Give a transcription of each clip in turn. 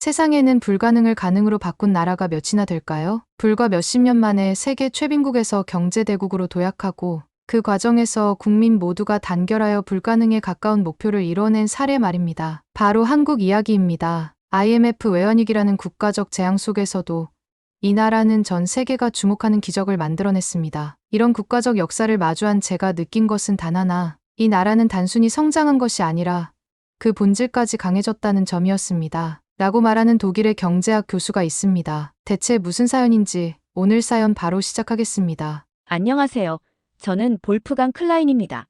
세상에는 불가능을 가능으로 바꾼 나라가 몇이나 될까요? 불과 몇십 년 만에 세계 최빈국에서 경제대국으로 도약하고 그 과정에서 국민 모두가 단결하여 불가능에 가까운 목표를 이뤄낸 사례 말입니다. 바로 한국 이야기입니다. IMF 외환위기라는 국가적 재앙 속에서도 이 나라는 전 세계가 주목하는 기적을 만들어냈습니다. 이런 국가적 역사를 마주한 제가 느낀 것은 단 하나, 이 나라는 단순히 성장한 것이 아니라 그 본질까지 강해졌다는 점이었습니다. 라고 말하는 독일의 경제학 교수가 있습니다. 대체 무슨 사연인지 오늘 사연 바로 시작하겠습니다. 안녕하세요. 저는 볼프강 클라인입니다.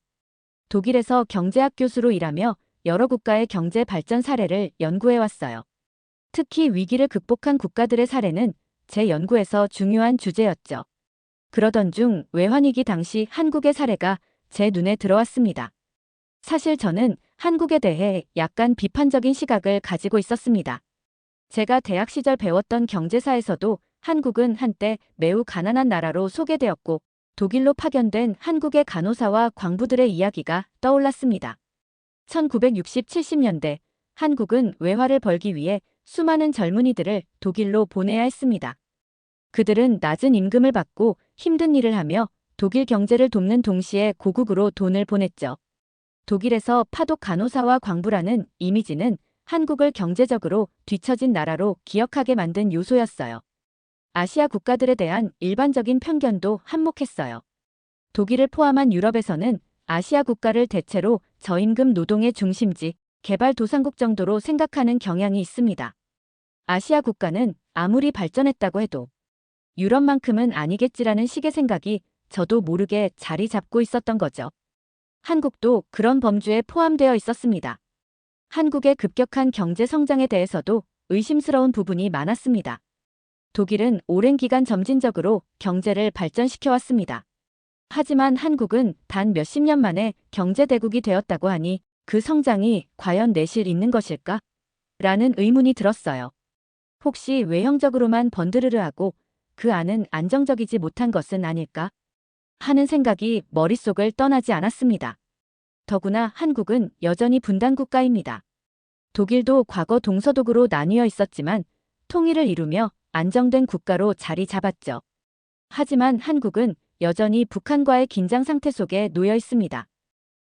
독일에서 경제학 교수로 일하며 여러 국가의 경제 발전 사례를 연구해왔어요. 특히 위기를 극복한 국가들의 사례는 제 연구에서 중요한 주제였죠. 그러던 중 외환위기 당시 한국의 사례가 제 눈에 들어왔습니다. 사실 저는 한국에 대해 약간 비판적인 시각을 가지고 있었습니다. 제가 대학 시절 배웠던 경제사에서도 한국은 한때 매우 가난한 나라로 소개되었고 독일로 파견된 한국의 간호사와 광부들의 이야기가 떠올랐습니다. 1960, 70년대 한국은 외화를 벌기 위해 수많은 젊은이들을 독일로 보내야 했습니다. 그들은 낮은 임금을 받고 힘든 일을 하며 독일 경제를 돕는 동시에 고국으로 돈을 보냈죠. 독일에서 파독 간호사와 광부라는 이미지는 한국을 경제적으로 뒤처진 나라로 기억하게 만든 요소였어요. 아시아 국가들에 대한 일반적인 편견도 한몫했어요. 독일을 포함한 유럽에서는 아시아 국가를 대체로 저임금 노동의 중심지, 개발도상국 정도로 생각하는 경향이 있습니다. 아시아 국가는 아무리 발전했다고 해도 유럽만큼은 아니겠지라는 식의 생각이 저도 모르게 자리 잡고 있었던 거죠. 한국도 그런 범주에 포함되어 있었습니다. 한국의 급격한 경제 성장에 대해서도 의심스러운 부분이 많았습니다. 독일은 오랜 기간 점진적으로 경제를 발전시켜왔습니다. 하지만 한국은 단 몇십 년 만에 경제대국이 되었다고 하니 그 성장이 과연 내실 있는 것일까? 라는 의문이 들었어요. 혹시 외형적으로만 번드르르하고 그 안은 안정적이지 못한 것은 아닐까? 하는 생각이 머릿속을 떠나지 않았습니다. 더구나 한국은 여전히 분단국가입니다. 독일도 과거 동서독으로 나뉘어 있었지만 통일을 이루며 안정된 국가로 자리 잡았죠. 하지만 한국은 여전히 북한과의 긴장 상태 속에 놓여 있습니다.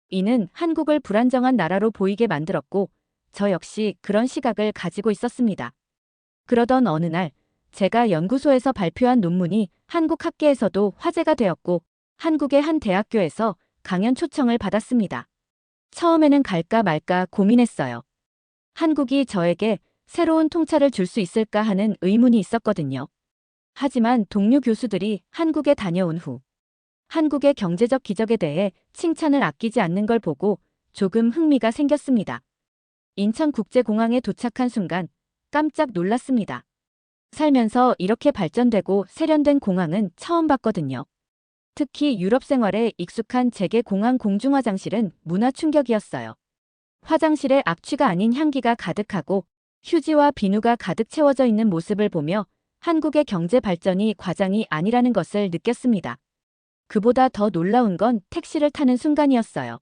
이는 한국을 불안정한 나라로 보이게 만들었고 저 역시 그런 시각을 가지고 있었습니다. 그러던 어느 날 제가 연구소에서 발표한 논문이 한국 학계에서도 화제가 되었고 한국의 한 대학교에서 강연 초청을 받았습니다. 처음에는 갈까 말까 고민했어요. 한국이 저에게 새로운 통찰을 줄 수 있을까 하는 의문이 있었거든요. 하지만 동료 교수들이 한국에 다녀온 후 한국의 경제적 기적에 대해 칭찬을 아끼지 않는 걸 보고 조금 흥미가 생겼습니다. 인천국제공항에 도착한 순간 깜짝 놀랐습니다. 살면서 이렇게 발전되고 세련된 공항은 처음 봤거든요. 특히 유럽 생활에 익숙한 제게 공항 공중화장실은 문화 충격이었어요. 화장실에 악취가 아닌 향기가 가득하고 휴지와 비누가 가득 채워져 있는 모습을 보며 한국의 경제 발전이 과장이 아니라는 것을 느꼈습니다. 그보다 더 놀라운 건 택시를 타는 순간이었어요.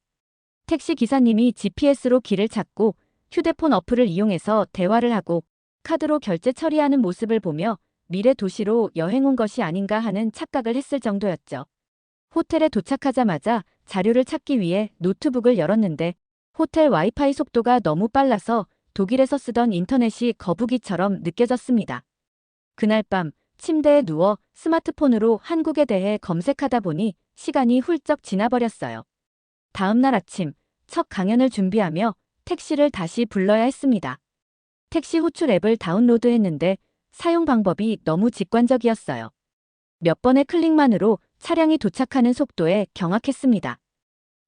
택시 기사님이 GPS로 길을 찾고 휴대폰 어플을 이용해서 대화를 하고 카드로 결제 처리하는 모습을 보며 미래 도시로 여행 온 것이 아닌가 하는 착각을 했을 정도였죠. 호텔에 도착하자마자 자료를 찾기 위해 노트북을 열었는데 호텔 와이파이 속도가 너무 빨라서 독일에서 쓰던 인터넷이 거북이처럼 느껴졌습니다. 그날 밤 침대에 누워 스마트폰으로 한국에 대해 검색하다 보니 시간이 훌쩍 지나버렸어요. 다음 날 아침 첫 강연을 준비하며 택시를 다시 불러야 했습니다. 택시 호출 앱을 다운로드했는데 사용 방법이 너무 직관적이었어요. 몇 번의 클릭만으로 차량이 도착하는 속도에 경악했습니다.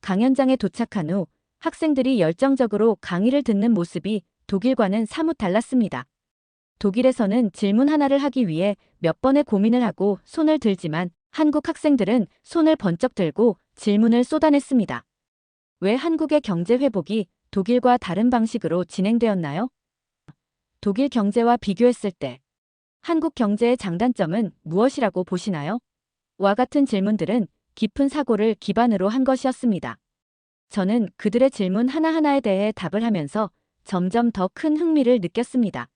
강연장에 도착한 후 학생들이 열정적으로 강의를 듣는 모습이 독일과는 사뭇 달랐습니다. 독일에서는 질문 하나를 하기 위해 몇 번의 고민을 하고 손을 들지만 한국 학생들은 손을 번쩍 들고 질문을 쏟아냈습니다. 왜 한국의 경제 회복이 독일과 다른 방식으로 진행되었나요? 독일 경제와 비교했을 때 한국 경제의 장단점은 무엇이라고 보시나요? 와 같은 질문들은 깊은 사고를 기반으로 한 것이었습니다. 저는 그들의 질문 하나하나에 대해 답을 하면서 점점 더 큰 흥미를 느꼈습니다.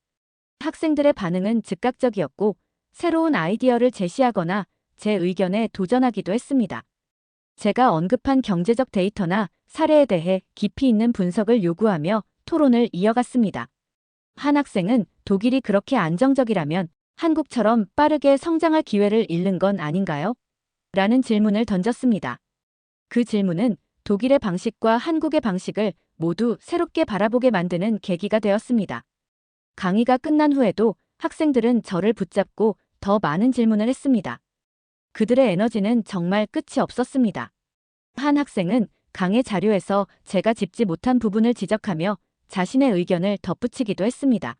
학생들의 반응은 즉각적이었고 새로운 아이디어를 제시하거나 제 의견에 도전하기도 했습니다. 제가 언급한 경제적 데이터나 사례에 대해 깊이 있는 분석을 요구하며 토론을 이어갔습니다. 한 학생은 독일이 그렇게 안정적이라면 한국처럼 빠르게 성장할 기회를 잃는 건 아닌가요? 라는 질문을 던졌습니다. 그 질문은 독일의 방식과 한국의 방식을 모두 새롭게 바라보게 만드는 계기가 되었습니다. 강의가 끝난 후에도 학생들은 저를 붙잡고 더 많은 질문을 했습니다. 그들의 에너지는 정말 끝이 없었습니다. 한 학생은 강의 자료에서 제가 짚지 못한 부분을 지적하며 자신의 의견을 덧붙이기도 했습니다.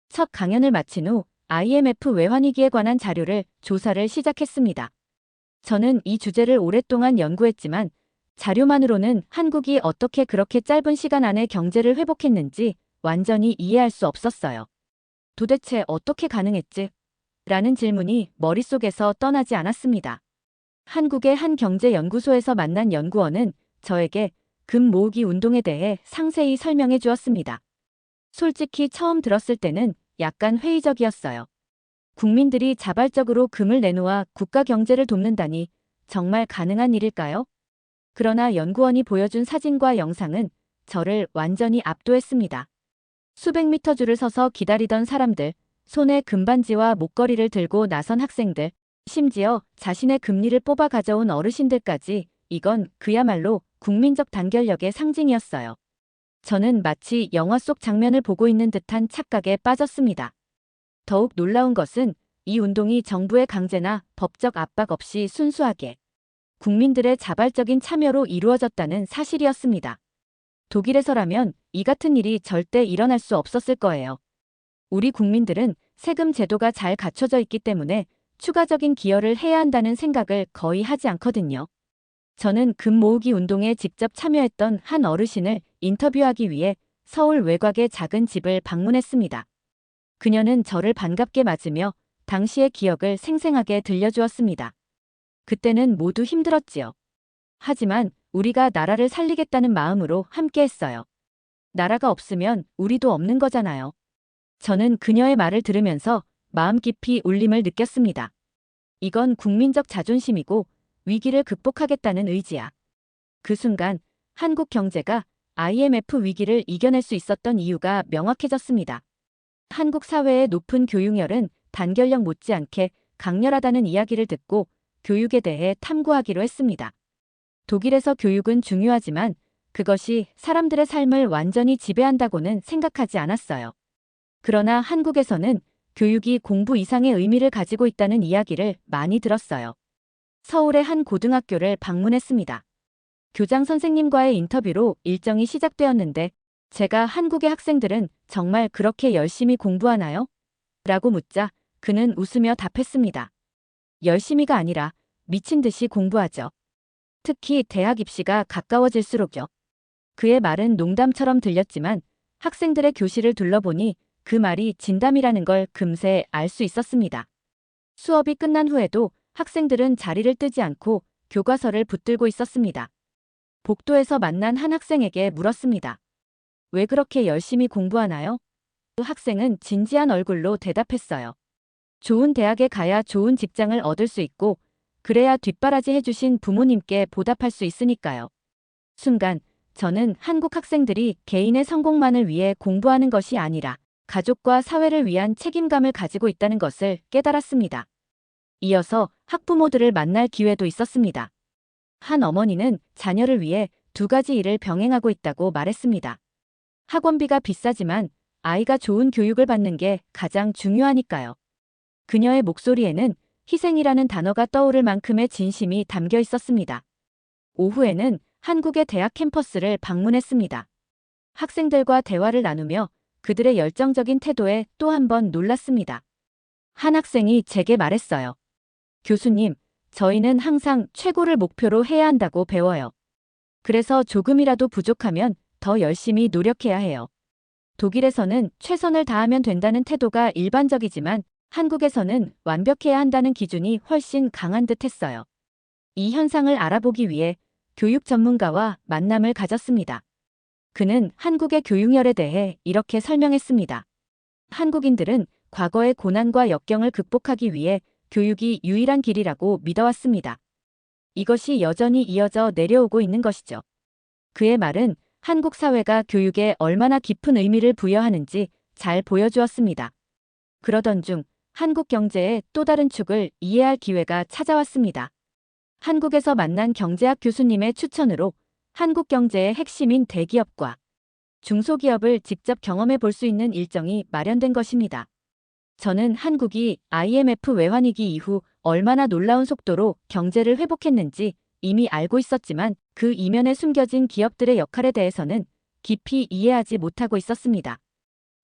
첫 강연을 마친 후 IMF 외환위기에 관한 자료를 조사를 시작했습니다. 저는 이 주제를 오랫동안 연구했지만 자료만으로는 한국이 어떻게 그렇게 짧은 시간 안에 경제를 회복했는지 완전히 이해할 수 없었어요. 도대체 어떻게 가능했지? 라는 질문이 머릿속에서 떠나지 않았습니다. 한국의 한 경제연구소에서 만난 연구원은 저에게 금 모으기 운동에 대해 상세히 설명해 주었습니다. 솔직히 처음 들었을 때는 약간 회의적이었어요. 국민들이 자발적으로 금을 내놓아 국가 경제를 돕는다니 정말 가능한 일일까요? 그러나 연구원이 보여준 사진과 영상은 저를 완전히 압도했습니다. 수백 미터 줄을 서서 기다리던 사람들, 손에 금반지와 목걸이를 들고 나선 학생들, 심지어 자신의 금리를 뽑아 가져온 어르신들까지 이건 그야말로 국민적 단결력의 상징이었어요. 저는 마치 영화 속 장면을 보고 있는 듯한 착각에 빠졌습니다. 더욱 놀라운 것은 이 운동이 정부의 강제나 법적 압박 없이 순수하게 국민들의 자발적인 참여로 이루어졌다는 사실이었습니다. 독일에서라면 이 같은 일이 절대 일어날 수 없었을 거예요. 우리 국민들은 세금 제도가 잘 갖춰져 있기 때문에 추가적인 기여를 해야 한다는 생각을 거의 하지 않거든요. 저는 금 모으기 운동에 직접 참여했던 한 어르신을 인터뷰하기 위해 서울 외곽의 작은 집을 방문했습니다. 그녀는 저를 반갑게 맞으며 당시의 기억을 생생하게 들려주었습니다. 그때는 모두 힘들었지요. 하지만 우리가 나라를 살리겠다는 마음으로 함께했어요. 나라가 없으면 우리도 없는 거잖아요. 저는 그녀의 말을 들으면서 마음 깊이 울림을 느꼈습니다. 이건 국민적 자존심이고 위기를 극복하겠다는 의지야. 그 순간 한국 경제가 IMF 위기를 이겨낼 수 있었던 이유가 명확해졌습니다. 한국 사회의 높은 교육열은 단결력 못지않게 강렬하다는 이야기를 듣고 교육에 대해 탐구하기로 했습니다. 독일에서 교육은 중요하지만 그것이 사람들의 삶을 완전히 지배한다고는 생각하지 않았어요. 그러나 한국에서는 교육이 공부 이상의 의미를 가지고 있다는 이야기를 많이 들었어요. 서울의 한 고등학교를 방문했습니다. 교장 선생님과의 인터뷰로 일정이 시작되었는데 제가 한국의 학생들은 정말 그렇게 열심히 공부하나요? 라고 묻자 그는 웃으며 답했습니다. 열심히가 아니라 미친 듯이 공부하죠. 특히 대학 입시가 가까워질수록요. 그의 말은 농담처럼 들렸지만 학생들의 교실을 둘러보니 그 말이 진담이라는 걸 금세 알 수 있었습니다. 수업이 끝난 후에도 학생들은 자리를 뜨지 않고 교과서를 붙들고 있었습니다. 복도에서 만난 한 학생에게 물었습니다. 왜 그렇게 열심히 공부하나요? 그 학생은 진지한 얼굴로 대답했어요. 좋은 대학에 가야 좋은 직장을 얻을 수 있고 그래야 뒷바라지 해주신 부모님께 보답할 수 있으니까요. 순간 저는 한국 학생들이 개인의 성공만을 위해 공부하는 것이 아니라 가족과 사회를 위한 책임감을 가지고 있다는 것을 깨달았습니다. 이어서 학부모들을 만날 기회도 있었습니다. 한 어머니는 자녀를 위해 두 가지 일을 병행하고 있다고 말했습니다. 학원비가 비싸지만 아이가 좋은 교육을 받는 게 가장 중요하니까요. 그녀의 목소리에는 희생이라는 단어가 떠오를 만큼의 진심이 담겨 있었습니다. 오후에는 한국의 대학 캠퍼스를 방문했습니다. 학생들과 대화를 나누며 그들의 열정적인 태도에 또 한 번 놀랐습니다. 한 학생이 제게 말했어요. 교수님, 저희는 항상 최고를 목표로 해야 한다고 배워요. 그래서 조금이라도 부족하면 더 열심히 노력해야 해요. 독일에서는 최선을 다하면 된다는 태도가 일반적이지만 한국에서는 완벽해야 한다는 기준이 훨씬 강한 듯 했어요. 이 현상을 알아보기 위해 교육 전문가와 만남을 가졌습니다. 그는 한국의 교육열에 대해 이렇게 설명했습니다. 한국인들은 과거의 고난과 역경을 극복하기 위해 교육이 유일한 길이라고 믿어왔습니다. 이것이 여전히 이어져 내려오고 있는 것이죠. 그의 말은 한국 사회가 교육에 얼마나 깊은 의미를 부여하는지 잘 보여주었습니다. 그러던 중 한국 경제의 또 다른 축을 이해할 기회가 찾아왔습니다. 한국에서 만난 경제학 교수님의 추천으로 한국 경제의 핵심인 대기업과 중소기업을 직접 경험해 볼 수 있는 일정이 마련된 것입니다. 저는 한국이 IMF 외환위기 이후 얼마나 놀라운 속도로 경제를 회복했는지 이미 알고 있었지만 그 이면에 숨겨진 기업들의 역할에 대해서는 깊이 이해하지 못하고 있었습니다.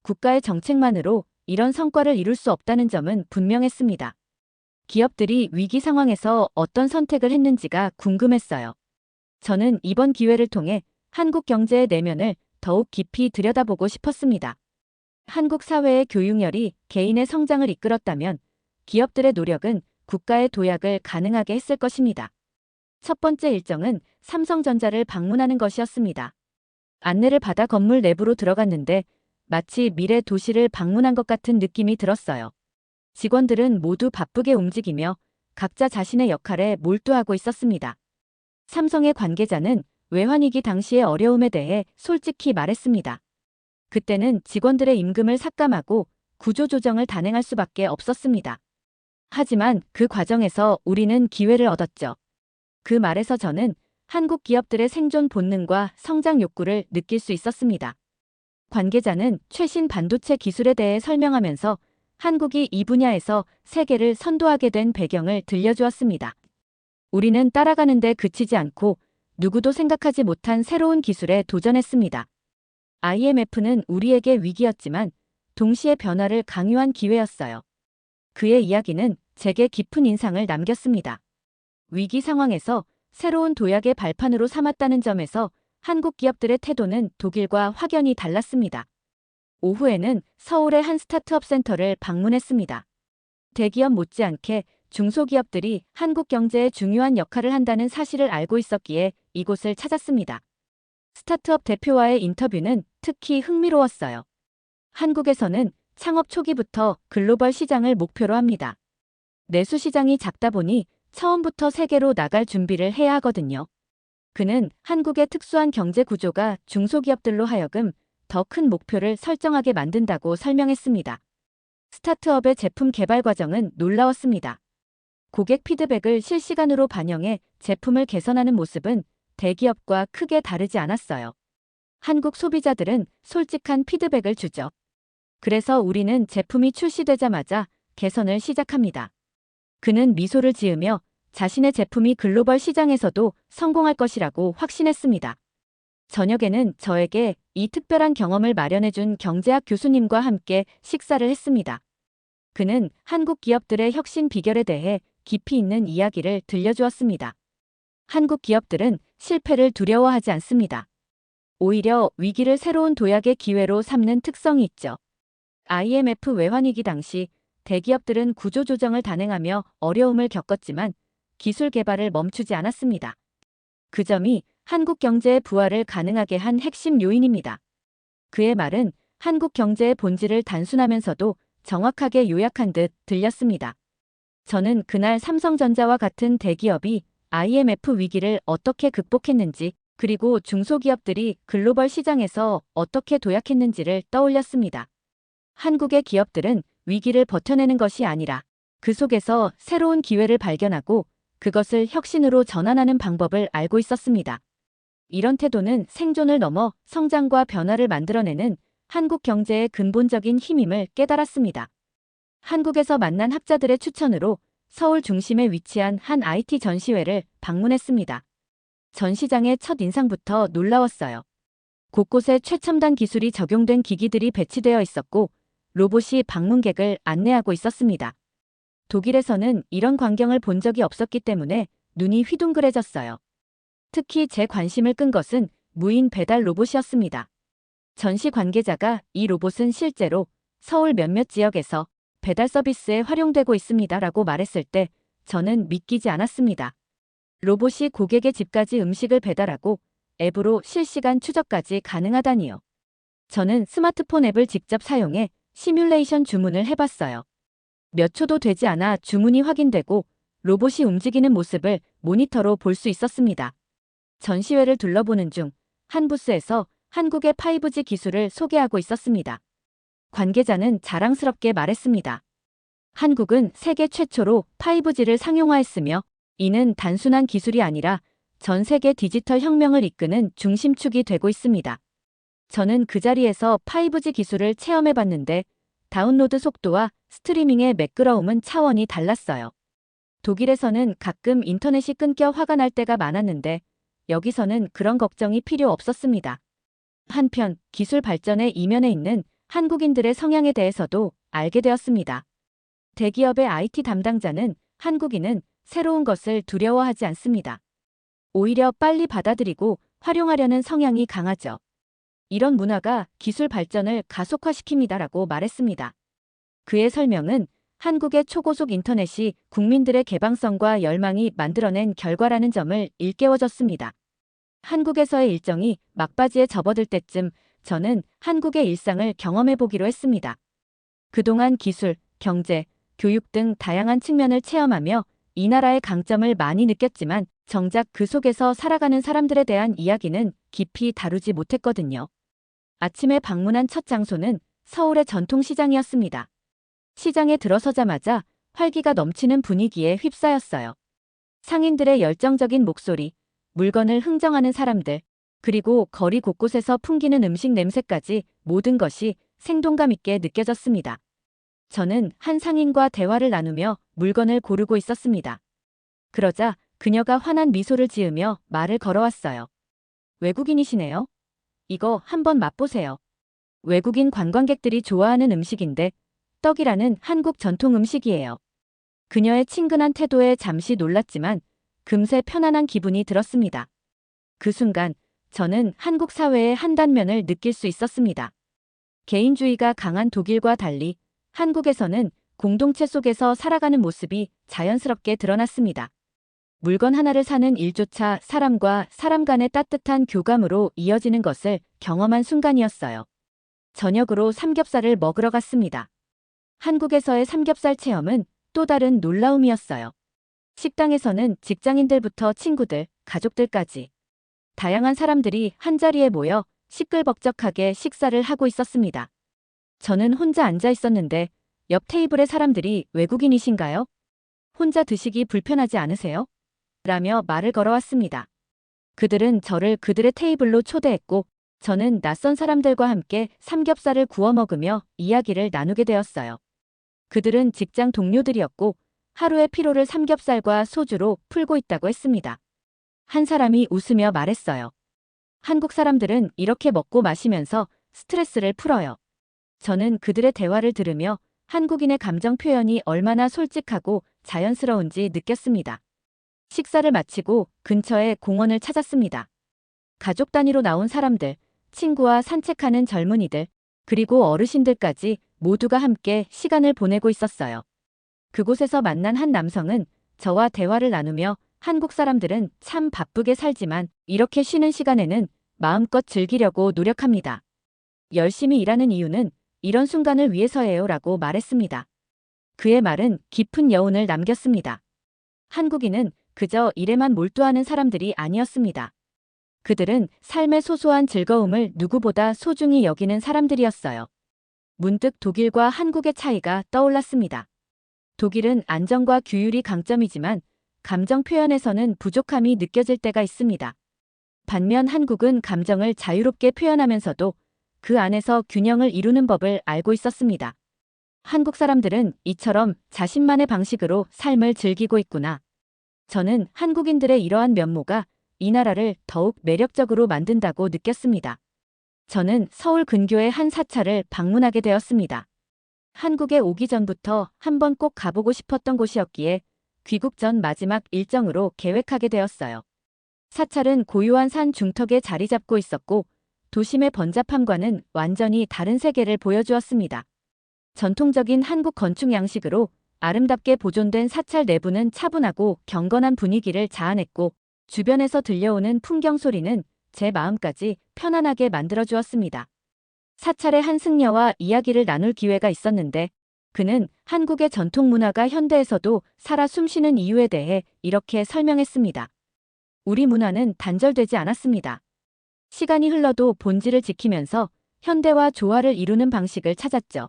국가의 정책만으로 이런 성과를 이룰 수 없다는 점은 분명했습니다. 기업들이 위기 상황에서 어떤 선택을 했는지가 궁금했어요. 저는 이번 기회를 통해 한국 경제의 내면을 더욱 깊이 들여다보고 싶었습니다. 한국 사회의 교육열이 개인의 성장을 이끌었다면 기업들의 노력은 국가의 도약을 가능하게 했을 것입니다. 첫 번째 일정은 삼성전자를 방문하는 것이었습니다. 안내를 받아 건물 내부로 들어갔는데 마치 미래 도시를 방문한 것 같은 느낌이 들었어요. 직원들은 모두 바쁘게 움직이며 각자 자신의 역할에 몰두하고 있었습니다. 삼성의 관계자는 외환위기 당시의 어려움에 대해 솔직히 말했습니다. 그때는 직원들의 임금을 삭감하고 구조조정을 단행할 수밖에 없었습니다. 하지만 그 과정에서 우리는 기회를 얻었죠. 그 말에서 저는 한국 기업들의 생존 본능과 성장 욕구를 느낄 수 있었습니다. 관계자는 최신 반도체 기술에 대해 설명하면서 한국이 이 분야에서 세계를 선도하게 된 배경을 들려주었습니다. 우리는 따라가는 데 그치지 않고 누구도 생각하지 못한 새로운 기술에 도전했습니다. IMF는 우리에게 위기였지만 동시에 변화를 강요한 기회였어요. 그의 이야기는 제게 깊은 인상을 남겼습니다. 위기 상황에서 새로운 도약의 발판으로 삼았다는 점에서 한국 기업들의 태도는 독일과 확연히 달랐습니다. 오후에는 서울의 한 스타트업 센터를 방문했습니다. 대기업 못지않게 중소기업들이 한국 경제에 중요한 역할을 한다는 사실을 알고 있었기에 이곳을 찾았습니다. 스타트업 대표와의 인터뷰는 특히 흥미로웠어요. 한국에서는 창업 초기부터 글로벌 시장을 목표로 합니다. 내수 시장이 작다 보니 처음부터 세계로 나갈 준비를 해야 하거든요. 그는 한국의 특수한 경제 구조가 중소기업들로 하여금 더 큰 목표를 설정하게 만든다고 설명했습니다. 스타트업의 제품 개발 과정은 놀라웠습니다. 고객 피드백을 실시간으로 반영해 제품을 개선하는 모습은 대기업과 크게 다르지 않았어요. 한국 소비자들은 솔직한 피드백을 주죠. 그래서 우리는 제품이 출시되자마자 개선을 시작합니다. 그는 미소를 지으며 자신의 제품이 글로벌 시장에서도 성공할 것이라고 확신했습니다. 저녁에는 저에게 이 특별한 경험을 마련해준 경제학 교수님과 함께 식사를 했습니다. 그는 한국 기업들의 혁신 비결에 대해 깊이 있는 이야기를 들려주었습니다. 한국 기업들은 실패를 두려워하지 않습니다. 오히려 위기를 새로운 도약의 기회로 삼는 특성이 있죠. IMF 외환위기 당시 대기업들은 구조조정을 단행하며 어려움을 겪었지만 기술 개발을 멈추지 않았습니다. 그 점이 한국 경제의 부활을 가능하게 한 핵심 요인입니다. 그의 말은 한국 경제의 본질을 단순하면서도 정확하게 요약한 듯 들렸습니다. 저는 그날 삼성전자와 같은 대기업이 IMF 위기를 어떻게 극복했는지 그리고 중소기업들이 글로벌 시장에서 어떻게 도약했는지를 떠올렸습니다. 한국의 기업들은 위기를 버텨내는 것이 아니라 그 속에서 새로운 기회를 발견하고 그것을 혁신으로 전환하는 방법을 알고 있었습니다. 이런 태도는 생존을 넘어 성장과 변화를 만들어내는 한국 경제의 근본적인 힘임을 깨달았습니다. 한국에서 만난 학자들의 추천으로 서울 중심에 위치한 한 IT 전시회를 방문했습니다. 전시장의 첫 인상부터 놀라웠어요. 곳곳에 최첨단 기술이 적용된 기기들이 배치되어 있었고 로봇이 방문객을 안내하고 있었습니다. 독일에서는 이런 광경을 본 적이 없었기 때문에 눈이 휘둥그레졌어요. 특히 제 관심을 끈 것은 무인 배달 로봇이었습니다. 전시 관계자가 이 로봇은 실제로 서울 몇몇 지역에서 배달 서비스에 활용되고 있습니다라고 말했을 때 저는 믿기지 않았습니다. 로봇이 고객의 집까지 음식을 배달하고 앱으로 실시간 추적까지 가능하다니요. 저는 스마트폰 앱을 직접 사용해 시뮬레이션 주문을 해봤어요. 몇 초도 되지 않아 주문이 확인되고 로봇이 움직이는 모습을 모니터로 볼 수 있었습니다. 전시회를 둘러보는 중 한 부스에서 한국의 5G 기술을 소개하고 있었습니다. 관계자는 자랑스럽게 말했습니다. 한국은 세계 최초로 5G를 상용화했으며 이는 단순한 기술이 아니라 전 세계 디지털 혁명을 이끄는 중심축이 되고 있습니다. 저는 그 자리에서 5G 기술을 체험해봤는데 다운로드 속도와 스트리밍의 매끄러움은 차원이 달랐어요. 독일에서는 가끔 인터넷이 끊겨 화가 날 때가 많았는데 여기서는 그런 걱정이 필요 없었습니다. 한편 기술 발전의 이면에 있는 한국인들의 성향에 대해서도 알게 되었습니다. 대기업의 IT 담당자는 한국인은 새로운 것을 두려워하지 않습니다. 오히려 빨리 받아들이고 활용하려는 성향이 강하죠. 이런 문화가 기술 발전을 가속화시킵니다라고 말했습니다. 그의 설명은 한국의 초고속 인터넷이 국민들의 개방성과 열망이 만들어낸 결과라는 점을 일깨워줬습니다. 한국에서의 일정이 막바지에 접어들 때쯤 저는 한국의 일상을 경험해보기로 했습니다. 그동안 기술, 경제, 교육 등 다양한 측면을 체험하며 이 나라의 강점을 많이 느꼈지만 정작 그 속에서 살아가는 사람들에 대한 이야기는 깊이 다루지 못했거든요. 아침에 방문한 첫 장소는 서울의 전통시장이었습니다. 시장에 들어서자마자 활기가 넘치는 분위기에 휩싸였어요. 상인들의 열정적인 목소리, 물건을 흥정하는 사람들, 그리고 거리 곳곳에서 풍기는 음식 냄새까지 모든 것이 생동감 있게 느껴졌습니다. 저는 한 상인과 대화를 나누며 물건을 고르고 있었습니다. 그러자 그녀가 환한 미소를 지으며 말을 걸어왔어요. 외국인이시네요. 이거 한번 맛보세요. 외국인 관광객들이 좋아하는 음식인데 떡이라는 한국 전통 음식이에요. 그녀의 친근한 태도에 잠시 놀랐지만 금세 편안한 기분이 들었습니다. 그 순간 저는 한국 사회의 한 단면을 느낄 수 있었습니다. 개인주의가 강한 독일과 달리 한국에서는 공동체 속에서 살아가는 모습이 자연스럽게 드러났습니다. 물건 하나를 사는 일조차 사람과 사람 간의 따뜻한 교감으로 이어지는 것을 경험한 순간이었어요. 저녁으로 삼겹살을 먹으러 갔습니다. 한국에서의 삼겹살 체험은 또 다른 놀라움이었어요. 식당에서는 직장인들부터 친구들, 가족들까지 다양한 사람들이 한자리에 모여 시끌벅적하게 식사를 하고 있었습니다. 저는 혼자 앉아 있었는데 옆 테이블의 사람들이 외국인이신가요? 혼자 드시기 불편하지 않으세요? 라며 말을 걸어왔습니다. 그들은 저를 그들의 테이블로 초대했고 저는 낯선 사람들과 함께 삼겹살을 구워 먹으며 이야기를 나누게 되었어요. 그들은 직장 동료들이었고 하루의 피로를 삼겹살과 소주로 풀고 있다고 했습니다. 한 사람이 웃으며 말했어요. 한국 사람들은 이렇게 먹고 마시면서 스트레스를 풀어요. 저는 그들의 대화를 들으며 한국인의 감정 표현이 얼마나 솔직하고 자연스러운지 느꼈습니다. 식사를 마치고 근처의 공원을 찾았습니다. 가족 단위로 나온 사람들, 친구와 산책하는 젊은이들, 그리고 어르신들까지 모두가 함께 시간을 보내고 있었어요. 그곳에서 만난 한 남성은 저와 대화를 나누며 한국 사람들은 참 바쁘게 살지만 이렇게 쉬는 시간에는 마음껏 즐기려고 노력합니다. 열심히 일하는 이유는 이런 순간을 위해서예요 라고 말했습니다. 그의 말은 깊은 여운을 남겼습니다. 한국인은 그저 일에만 몰두하는 사람들이 아니었습니다. 그들은 삶의 소소한 즐거움을 누구보다 소중히 여기는 사람들이었어요. 문득 독일과 한국의 차이가 떠올랐습니다. 독일은 안정과 규율이 강점이지만 감정 표현에서는 부족함이 느껴질 때가 있습니다. 반면 한국은 감정을 자유롭게 표현하면서도 그 안에서 균형을 이루는 법을 알고 있었습니다. 한국 사람들은 이처럼 자신만의 방식으로 삶을 즐기고 있구나. 저는 한국인들의 이러한 면모가 이 나라를 더욱 매력적으로 만든다고 느꼈습니다. 저는 서울 근교의 한 사찰을 방문하게 되었습니다. 한국에 오기 전부터 한번 꼭 가보고 싶었던 곳이었기에 귀국 전 마지막 일정으로 계획하게 되었어요. 사찰은 고요한 산 중턱에 자리 잡고 있었고 도심의 번잡함과는 완전히 다른 세계를 보여주었습니다. 전통적인 한국 건축 양식으로 아름답게 보존된 사찰 내부는 차분하고 경건한 분위기를 자아냈고 주변에서 들려오는 풍경 소리는 제 마음까지 편안하게 만들어주었습니다. 사찰의 한 승려와 이야기를 나눌 기회가 있었는데 그는 한국의 전통 문화가 현대에서도 살아 숨쉬는 이유에 대해 이렇게 설명했습니다. 우리 문화는 단절되지 않았습니다. 시간이 흘러도 본질을 지키면서 현대와 조화를 이루는 방식을 찾았죠.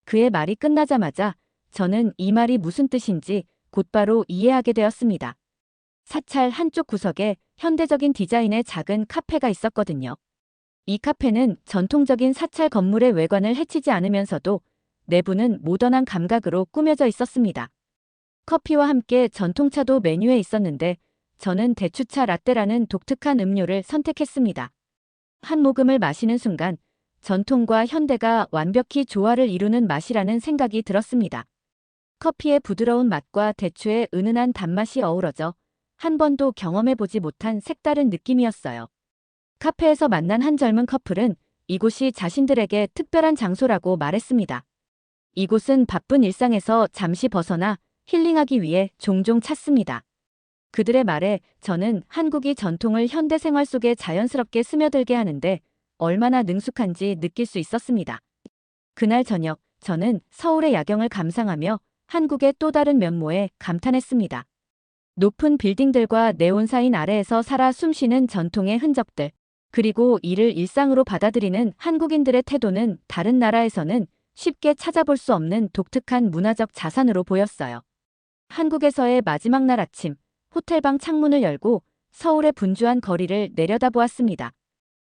그의 말이 끝나자마자 저는 이 말이 무슨 뜻인지 곧바로 이해하게 되었습니다. 사찰 한쪽 구석에 현대적인 디자인의 작은 카페가 있었거든요. 이 카페는 전통적인 사찰 건물의 외관을 해치지 않으면서도 내부는 모던한 감각으로 꾸며져 있었습니다. 커피와 함께 전통차도 메뉴에 있었는데 저는 대추차 라떼라는 독특한 음료를 선택했습니다. 한 모금을 마시는 순간 전통과 현대가 완벽히 조화를 이루는 맛이라는 생각이 들었습니다. 커피의 부드러운 맛과 대추의 은은한 단맛이 어우러져 한 번도 경험해보지 못한 색다른 느낌이었어요. 카페에서 만난 한 젊은 커플은 이곳이 자신들에게 특별한 장소라고 말했습니다. 이곳은 바쁜 일상에서 잠시 벗어나 힐링하기 위해 종종 찾습니다. 그들의 말에 저는 한국이 전통을 현대 생활 속에 자연스럽게 스며들게 하는데 얼마나 능숙한지 느낄 수 있었습니다. 그날 저녁, 저는 서울의 야경을 감상하며 한국의 또 다른 면모에 감탄했습니다. 높은 빌딩들과 네온사인 아래에서 살아 숨쉬는 전통의 흔적들, 그리고 이를 일상으로 받아들이는 한국인들의 태도는 다른 나라에서는 쉽게 찾아볼 수 없는 독특한 문화적 자산으로 보였어요. 한국에서의 마지막 날 아침, 호텔방 창문을 열고 서울의 분주한 거리를 내려다보았습니다.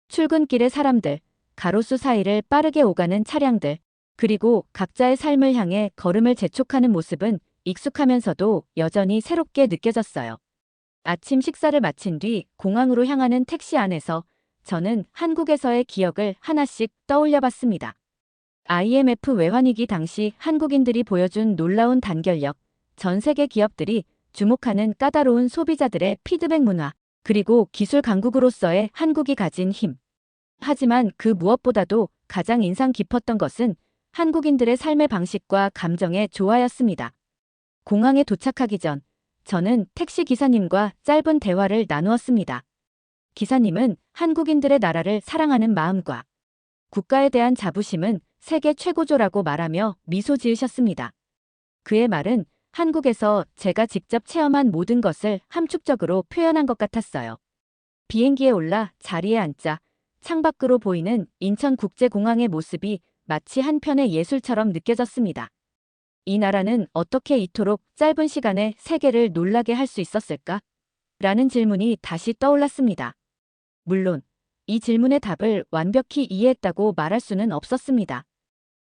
출근길의 사람들, 가로수 사이를 빠르게 오가는 차량들, 그리고 각자의 삶을 향해 걸음을 재촉하는 모습은 익숙하면서도 여전히 새롭게 느껴졌어요. 아침 식사를 마친 뒤 공항으로 향하는 택시 안에서 저는 한국에서의 기억을 하나씩 떠올려 봤습니다. IMF 외환위기 당시 한국인들이 보여준 놀라운 단결력, 전 세계 기업들이 주목하는 까다로운 소비자들의 피드백 문화, 그리고 기술 강국으로서의 한국이 가진 힘. 하지만 그 무엇보다도 가장 인상 깊었던 것은 한국인들의 삶의 방식과 감정의 조화였습니다. 공항에 도착하기 전, 저는 택시 기사님과 짧은 대화를 나누었습니다. 기사님은 한국인들의 나라를 사랑하는 마음과 국가에 대한 자부심은 세계 최고조라고 말하며 미소 지으셨습니다. 그의 말은 한국에서 제가 직접 체험한 모든 것을 함축적으로 표현한 것 같았어요. 비행기에 올라 자리에 앉자 창밖으로 보이는 인천국제공항의 모습이 마치 한 편의 예술처럼 느껴졌습니다. 이 나라는 어떻게 이토록 짧은 시간에 세계를 놀라게 할 수 있었을까? 라는 질문이 다시 떠올랐습니다. 물론 이 질문의 답을 완벽히 이해했다고 말할 수는 없었습니다.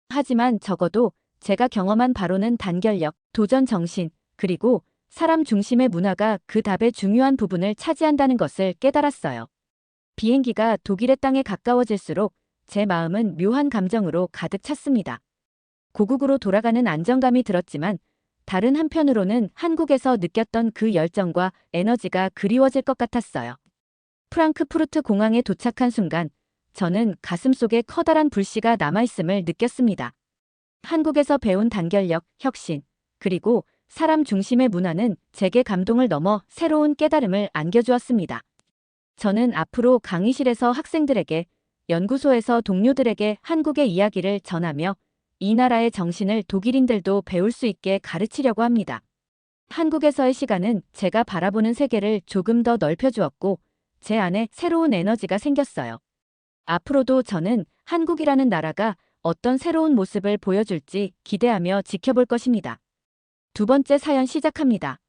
하지만 적어도 제가 경험한 바로는 단결력, 도전 정신, 그리고 사람 중심의 문화가 그 답의 중요한 부분을 차지한다는 것을 깨달았어요. 비행기가 독일의 땅에 가까워질수록 제 마음은 묘한 감정으로 가득 찼습니다. 고국으로 돌아가는 안정감이 들었지만 다른 한편으로는 한국에서 느꼈던 그 열정과 에너지가 그리워질 것 같았어요. 프랑크푸르트 공항에 도착한 순간 저는 가슴속에 커다란 불씨가 남아있음을 느꼈습니다. 한국에서 배운 단결력, 혁신, 그리고 사람 중심의 문화는 제게 감동을 넘어 새로운 깨달음을 안겨주었습니다. 저는 앞으로 강의실에서 학생들에게, 연구소에서 동료들에게 한국의 이야기를 전하며 이 나라의 정신을 독일인들도 배울 수 있게 가르치려고 합니다. 한국에서의 시간은 제가 바라보는 세계를 조금 더 넓혀주었고 제 안에 새로운 에너지가 생겼어요. 앞으로도 저는 한국이라는 나라가 어떤 새로운 모습을 보여줄지 기대하며 지켜볼 것입니다. 두 번째 사연 시작합니다.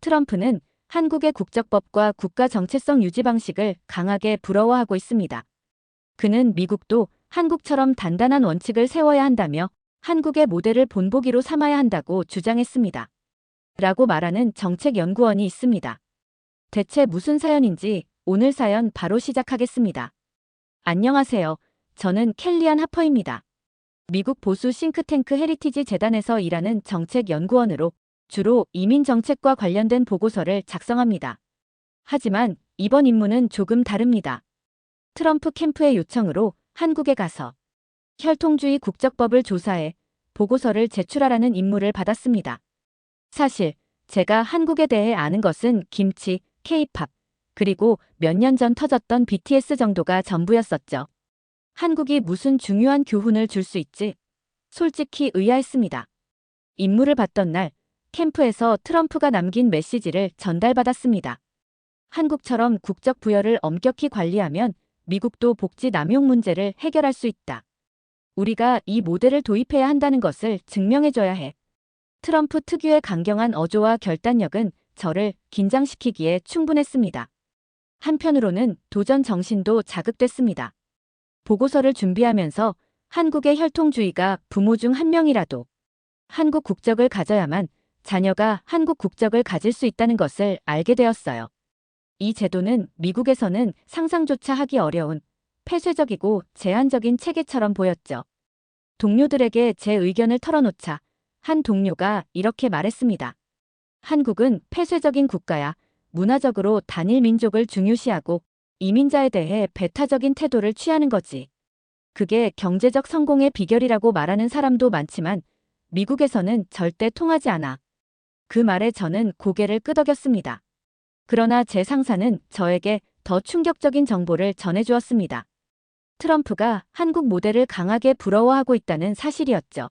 트럼프는 한국의 국적법과 국가 정체성 유지 방식을 강하게 부러워하고 있습니다. 그는 미국도 한국처럼 단단한 원칙을 세워야 한다며 한국의 모델을 본보기로 삼아야 한다고 주장했습니다. 라고 말하는 정책연구원이 있습니다. 대체 무슨 사연인지 오늘 사연 바로 시작하겠습니다. 안녕하세요. 저는 켈리안 하퍼입니다. 미국 보수 싱크탱크 헤리티지 재단에서 일하는 정책연구원으로 주로 이민 정책과 관련된 보고서를 작성합니다. 하지만 이번 임무는 조금 다릅니다. 트럼프 캠프의 요청으로 한국에 가서 혈통주의 국적법을 조사해 보고서를 제출하라는 임무를 받았습니다. 사실 제가 한국에 대해 아는 것은 김치, K-팝, 그리고 몇 년 전 터졌던 BTS 정도가 전부였었죠. 한국이 무슨 중요한 교훈을 줄 수 있지? 솔직히 의아했습니다. 임무를 받던 날, 캠프에서 트럼프가 남긴 메시지를 전달받았습니다. 한국처럼 국적 부여를 엄격히 관리하면 미국도 복지 남용 문제를 해결할 수 있다. 우리가 이 모델을 도입해야 한다는 것을 증명해줘야 해. 트럼프 특유의 강경한 어조와 결단력은 저를 긴장시키기에 충분했습니다. 한편으로는 도전 정신도 자극됐습니다. 보고서를 준비하면서 한국의 혈통주의가 부모 중 한 명이라도 한국 국적을 가져야만 자녀가 한국 국적을 가질 수 있다는 것을 알게 되었어요. 이 제도는 미국에서는 상상조차 하기 어려운 폐쇄적이고 제한적인 체계처럼 보였죠. 동료들에게 제 의견을 털어놓자 한 동료가 이렇게 말했습니다. 한국은 폐쇄적인 국가야. 문화적으로 단일 민족을 중요시하고 이민자에 대해 배타적인 태도를 취하는 거지. 그게 경제적 성공의 비결이라고 말하는 사람도 많지만 미국에서는 절대 통하지 않아. 그 말에 저는 고개를 끄덕였습니다. 그러나 제 상사는 저에게 더 충격적인 정보를 전해주었습니다. 트럼프가 한국 모델을 강하게 부러워하고 있다는 사실이었죠.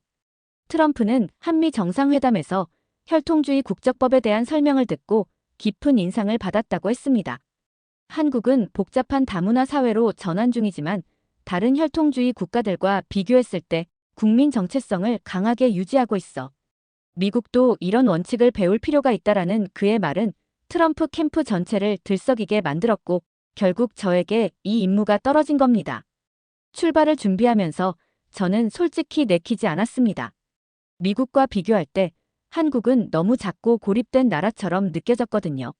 트럼프는 한미 정상회담에서 혈통주의 국적법에 대한 설명을 듣고 깊은 인상을 받았다고 했습니다. 한국은 복잡한 다문화 사회로 전환 중이지만 다른 혈통주의 국가들과 비교했을 때 국민 정체성을 강하게 유지하고 있어. 미국도 이런 원칙을 배울 필요가 있다라는 그의 말은 트럼프 캠프 전체를 들썩이게 만들었고 결국 저에게 이 임무가 떨어진 겁니다. 출발을 준비하면서 저는 솔직히 내키지 않았습니다. 미국과 비교할 때 한국은 너무 작고 고립된 나라처럼 느껴졌거든요.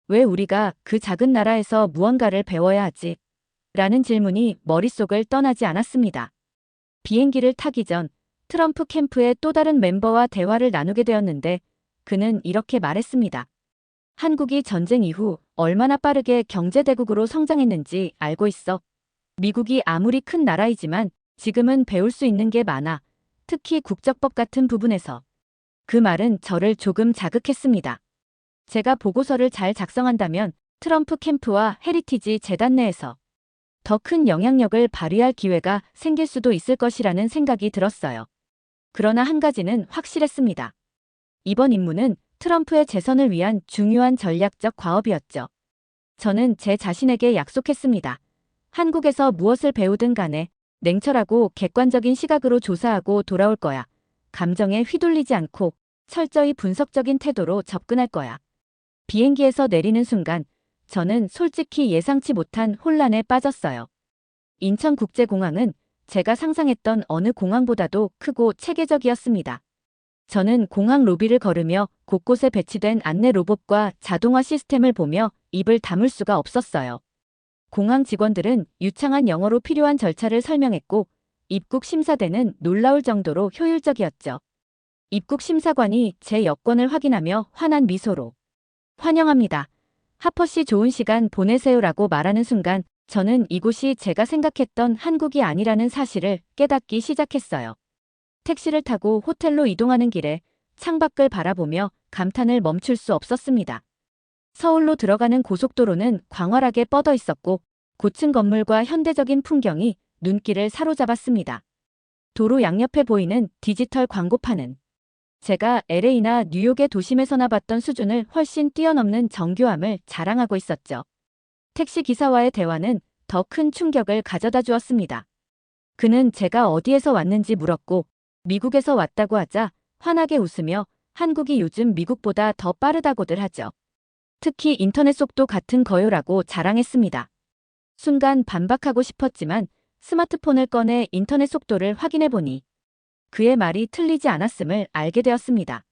왜 우리가 그 작은 나라에서 무언가를 배워야 하지? 라는 질문이 머릿속을 떠나지 않았습니다. 비행기를 타기 전 트럼프 캠프의 또 다른 멤버와 대화를 나누게 되었는데 그는 이렇게 말했습니다. 한국이 전쟁 이후 얼마나 빠르게 경제대국으로 성장했는지 알고 있어. 미국이 아무리 큰 나라이지만 지금은 배울 수 있는 게 많아. 특히 국적법 같은 부분에서. 그 말은 저를 조금 자극했습니다. 제가 보고서를 잘 작성한다면 트럼프 캠프와 헤리티지 재단 내에서 더 큰 영향력을 발휘할 기회가 생길 수도 있을 것이라는 생각이 들었어요. 그러나 한 가지는 확실했습니다. 이번 임무는 트럼프의 재선을 위한 중요한 전략적 과업이었죠. 저는 제 자신에게 약속했습니다. 한국에서 무엇을 배우든 간에 냉철하고 객관적인 시각으로 조사하고 돌아올 거야. 감정에 휘둘리지 않고 철저히 분석적인 태도로 접근할 거야. 비행기에서 내리는 순간 저는 솔직히 예상치 못한 혼란에 빠졌어요. 인천국제공항은 제가 상상했던 어느 공항보다도 크고 체계적이었습니다. 저는 공항 로비를 걸으며 곳곳에 배치된 안내 로봇과 자동화 시스템을 보며 입을 다물 수가 없었어요. 공항 직원들은 유창한 영어로 필요한 절차를 설명했고 입국 심사대는 놀라울 정도로 효율적이었죠. 입국 심사관이 제 여권을 확인하며 환한 미소로 환영합니다. 하퍼씨 좋은 시간 보내세요라고 말하는 순간 저는 이곳이 제가 생각했던 한국이 아니라는 사실을 깨닫기 시작했어요. 택시를 타고 호텔로 이동하는 길에 창밖을 바라보며 감탄을 멈출 수 없었습니다. 서울로 들어가는 고속도로는 광활하게 뻗어 있었고 고층 건물과 현대적인 풍경이 눈길을 사로잡았습니다. 도로 양옆에 보이는 디지털 광고판은 제가 LA나 뉴욕의 도심에서나 봤던 수준을 훨씬 뛰어넘는 정교함을 자랑하고 있었죠. 택시 기사와의 대화는 더 큰 충격을 가져다 주었습니다. 그는 제가 어디에서 왔는지 물었고 미국에서 왔다고 하자 환하게 웃으며 한국이 요즘 미국보다 더 빠르다고들 하죠. 특히 인터넷 속도 같은 거요라고 자랑했습니다. 순간 반박하고 싶었지만 스마트폰을 꺼내 인터넷 속도를 확인해 보니 그의 말이 틀리지 않았음을 알게 되었습니다.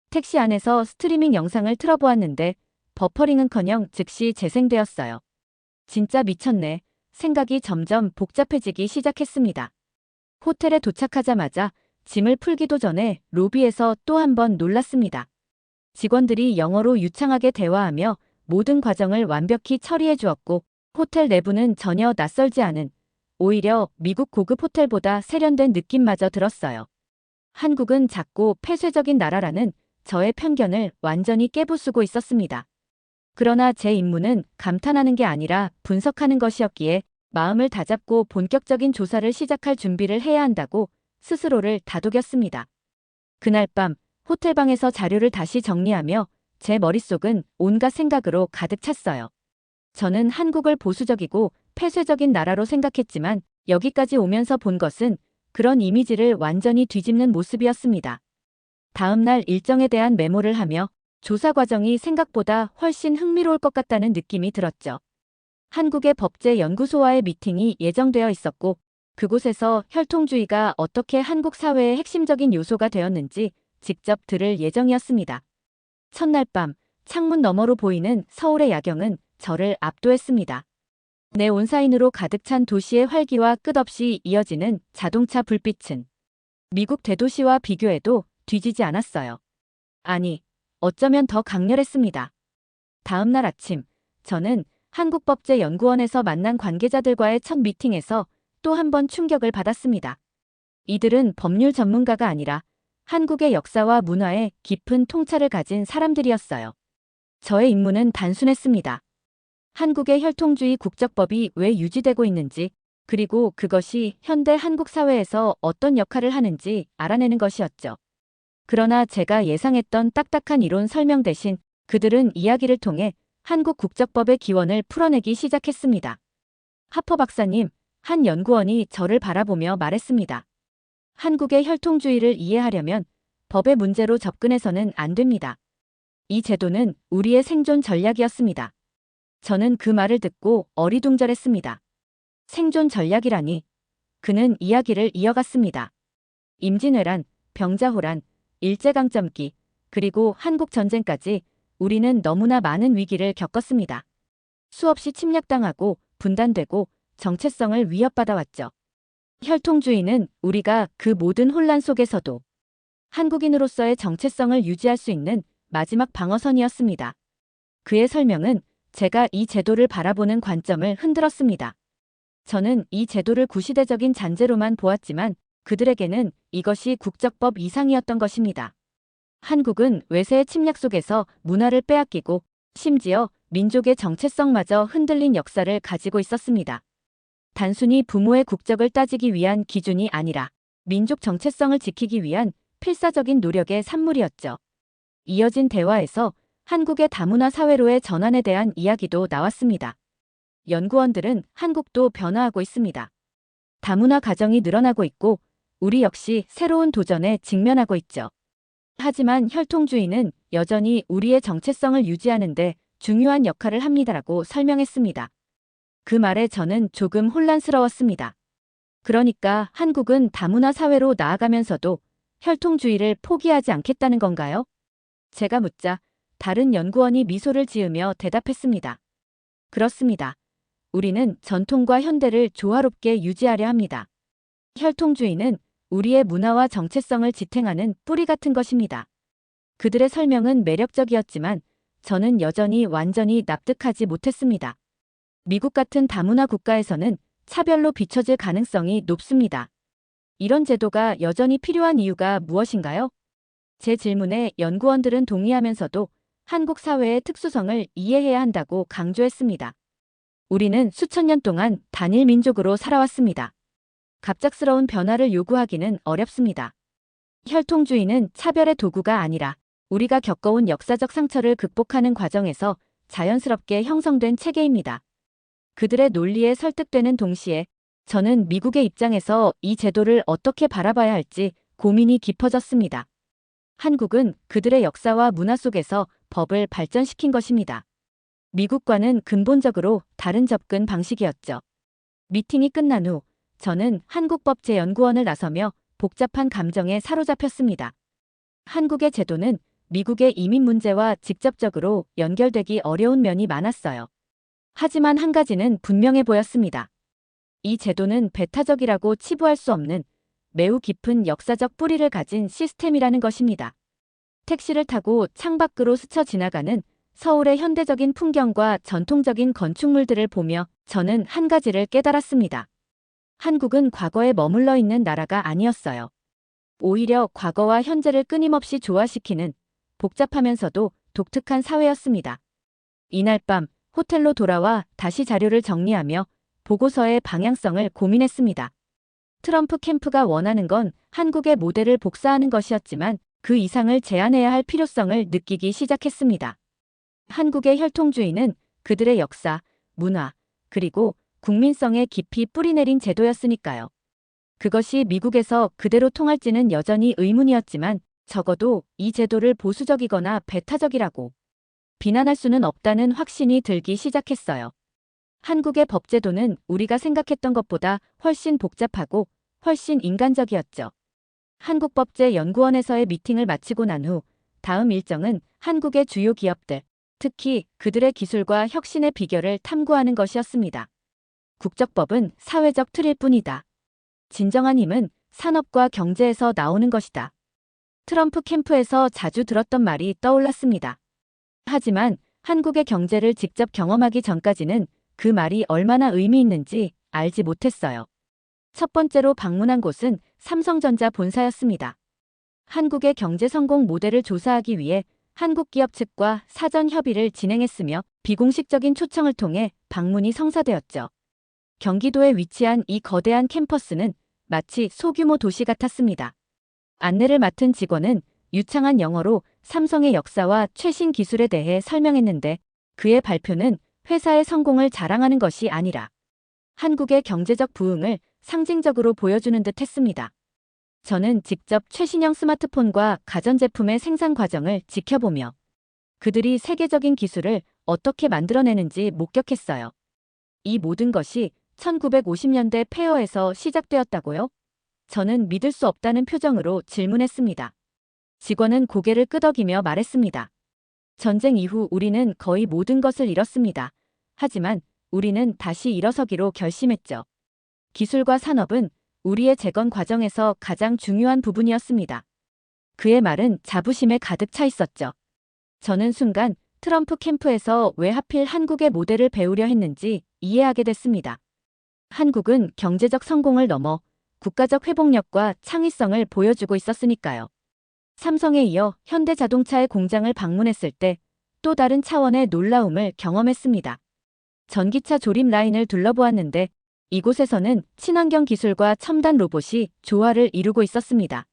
택시 안에서 스트리밍 영상을 틀어보았는데 버퍼링은커녕 즉시 재생되었어요. 진짜 미쳤네. 생각이 점점 복잡해지기 시작했습니다. 호텔에 도착하자마자 짐을 풀기도 전에 로비에서 또 한 번 놀랐습니다. 직원들이 영어로 유창하게 대화하며 모든 과정을 완벽히 처리해 주었고 호텔 내부는 전혀 낯설지 않은 오히려 미국 고급 호텔보다 세련된 느낌마저 들었어요. 한국은 작고 폐쇄적인 나라라는 저의 편견을 완전히 깨부수고 있었습니다. 그러나 제 임무는 감탄하는 게 아니라 분석하는 것이었기에 마음을 다잡고 본격적인 조사를 시작할 준비를 해야 한다고 스스로를 다독였습니다. 그날 밤 호텔방에서 자료를 다시 정리하며 제 머릿속은 온갖 생각으로 가득 찼어요. 저는 한국을 보수적이고 폐쇄적인 나라로 생각했지만 여기까지 오면서 본 것은 그런 이미지를 완전히 뒤집는 모습이었습니다. 다음 날 일정에 대한 메모를 하며 조사 과정이 생각보다 훨씬 흥미로울 것 같다는 느낌이 들었죠. 한국의 법제연구소와의 미팅이 예정되어 있었고 그곳에서 혈통주의가 어떻게 한국 사회의 핵심적인 요소가 되었는지 직접 들을 예정이었습니다. 첫날 밤 창문 너머로 보이는 서울의 야경은 저를 압도했습니다. 네온사인으로 가득 찬 도시의 활기와 끝없이 이어지는 자동차 불빛은 미국 대도시와 비교해도 뒤지지 않았어요. 아니, 어쩌면 더 강렬했습니다. 다음 날 아침, 저는 한국법제연구원에서 만난 관계자들과의 첫 미팅에서 또 한 번 충격을 받았습니다. 이들은 법률 전문가가 아니라 한국의 역사와 문화에 깊은 통찰을 가진 사람들이었어요. 저의 임무는 단순했습니다. 한국의 혈통주의 국적법이 왜 유지되고 있는지, 그리고 그것이 현대 한국 사회에서 어떤 역할을 하는지 알아내는 것이었죠. 그러나 제가 예상했던 딱딱한 이론 설명 대신 그들은 이야기를 통해 한국 국적법의 기원을 풀어내기 시작했습니다. 하퍼 박사님, 한 연구원이 저를 바라보며 말했습니다. 한국의 혈통주의를 이해하려면 법의 문제로 접근해서는 안 됩니다. 이 제도는 우리의 생존 전략이었습니다. 저는 그 말을 듣고 어리둥절했습니다. 생존 전략이라니. 그는 이야기를 이어갔습니다. 임진왜란, 병자호란, 일제강점기, 그리고 한국전쟁까지 우리는 너무나 많은 위기를 겪었습니다. 수없이 침략당하고 분단되고 정체성을 위협받아왔죠. 혈통주의는 우리가 그 모든 혼란 속에서도 한국인으로서의 정체성을 유지할 수 있는 마지막 방어선이었습니다. 그의 설명은 제가 이 제도를 바라보는 관점을 흔들었습니다. 저는 이 제도를 구시대적인 잔재로만 보았지만 그들에게는 이것이 국적법 이상이었던 것입니다. 한국은 외세의 침략 속에서 문화를 빼앗기고 심지어 민족의 정체성마저 흔들린 역사를 가지고 있었습니다. 단순히 부모의 국적을 따지기 위한 기준이 아니라 민족 정체성을 지키기 위한 필사적인 노력의 산물이었죠. 이어진 대화에서 한국의 다문화 사회로의 전환에 대한 이야기도 나왔습니다. 연구원들은 한국도 변화하고 있습니다. 다문화 가정이 늘어나고 있고 우리 역시 새로운 도전에 직면하고 있죠. 하지만 혈통주의는 여전히 우리의 정체성을 유지하는 데 중요한 역할을 합니다라고 설명했습니다. 그 말에 저는 조금 혼란스러웠습니다. 그러니까 한국은 다문화 사회로 나아가면서도 혈통주의를 포기하지 않겠다는 건가요? 제가 묻자 다른 연구원이 미소를 지으며 대답했습니다. 그렇습니다. 우리는 전통과 현대를 조화롭게 유지하려 합니다. 혈통주의는 우리의 문화와 정체성을 지탱하는 뿌리 같은 것입니다. 그들의 설명은 매력적이었지만 저는 여전히 완전히 납득하지 못했습니다. 미국 같은 다문화 국가에서는 차별로 비춰질 가능성이 높습니다. 이런 제도가 여전히 필요한 이유가 무엇인가요? 제 질문에 연구원들은 동의하면서도 한국 사회의 특수성을 이해해야 한다고 강조했습니다. 우리는 수천 년 동안 단일 민족으로 살아왔습니다. 갑작스러운 변화를 요구하기는 어렵습니다. 혈통주의는 차별의 도구가 아니라 우리가 겪어온 역사적 상처를 극복하는 과정에서 자연스럽게 형성된 체계입니다. 그들의 논리에 설득되는 동시에 저는 미국의 입장에서 이 제도를 어떻게 바라봐야 할지 고민이 깊어졌습니다. 한국은 그들의 역사와 문화 속에서 법을 발전시킨 것입니다. 미국과는 근본적으로 다른 접근 방식이었죠. 미팅이 끝난 후 저는 한국법제연구원을 나서며 복잡한 감정에 사로잡혔습니다. 한국의 제도는 미국의 이민 문제와 직접적으로 연결되기 어려운 면이 많았어요. 하지만 한 가지는 분명해 보였습니다. 이 제도는 배타적이라고 치부할 수 없는 매우 깊은 역사적 뿌리를 가진 시스템이라는 것입니다. 택시를 타고 창밖으로 스쳐 지나가는 서울의 현대적인 풍경과 전통적인 건축물들을 보며 저는 한 가지를 깨달았습니다. 한국은 과거에 머물러 있는 나라가 아니었어요. 오히려 과거와 현재를 끊임없이 조화시키는 복잡하면서도 독특한 사회였습니다. 이날 밤 호텔로 돌아와 다시 자료를 정리하며 보고서의 방향성을 고민했습니다. 트럼프 캠프가 원하는 건 한국의 모델을 복사하는 것이었지만 그 이상을 제안해야 할 필요성을 느끼기 시작했습니다. 한국의 혈통주의는 그들의 역사, 문화, 그리고 국민성에 깊이 뿌리내린 제도였으니까요. 그것이 미국에서 그대로 통할지는 여전히 의문이었지만 적어도 이 제도를 보수적이거나 배타적이라고 비난할 수는 없다는 확신이 들기 시작했어요. 한국의 법제도는 우리가 생각했던 것보다 훨씬 복잡하고 훨씬 인간적이었죠. 한국법제연구원에서의 미팅을 마치고 난 후 다음 일정은 한국의 주요 기업들, 특히 그들의 기술과 혁신의 비결을 탐구하는 것이었습니다. 국적법은 사회적 틀일 뿐이다. 진정한 힘은 산업과 경제에서 나오는 것이다. 트럼프 캠프에서 자주 들었던 말이 떠올랐습니다. 하지만 한국의 경제를 직접 경험하기 전까지는 그 말이 얼마나 의미 있는지 알지 못했어요. 첫 번째로 방문한 곳은 삼성전자 본사였습니다. 한국의 경제 성공 모델을 조사하기 위해 한국 기업 측과 사전 협의를 진행했으며 비공식적인 초청을 통해 방문이 성사되었죠. 경기도에 위치한 이 거대한 캠퍼스는 마치 소규모 도시 같았습니다. 안내를 맡은 직원은 유창한 영어로 삼성의 역사와 최신 기술에 대해 설명했는데 그의 발표는 회사의 성공을 자랑하는 것이 아니라 한국의 경제적 부흥을 상징적으로 보여주는 듯 했습니다. 저는 직접 최신형 스마트폰과 가전제품의 생산 과정을 지켜보며 그들이 세계적인 기술을 어떻게 만들어내는지 목격했어요. 이 모든 것이 1950년대 폐허에서 시작되었다고요? 저는 믿을 수 없다는 표정으로 질문했습니다. 직원은 고개를 끄덕이며 말했습니다. 전쟁 이후 우리는 거의 모든 것을 잃었습니다. 하지만 우리는 다시 일어서기로 결심했죠. 기술과 산업은 우리의 재건 과정에서 가장 중요한 부분이었습니다. 그의 말은 자부심에 가득 차 있었죠. 저는 순간 트럼프 캠프에서 왜 하필 한국의 모델을 배우려 했는지 이해하게 됐습니다. 한국은 경제적 성공을 넘어 국가적 회복력과 창의성을 보여주고 있었으니까요. 삼성에 이어 현대자동차의 공장을 방문했을 때 또 다른 차원의 놀라움을 경험했습니다. 전기차 조립 라인을 둘러보았는데 이곳에서는 친환경 기술과 첨단 로봇이 조화를 이루고 있었습니다.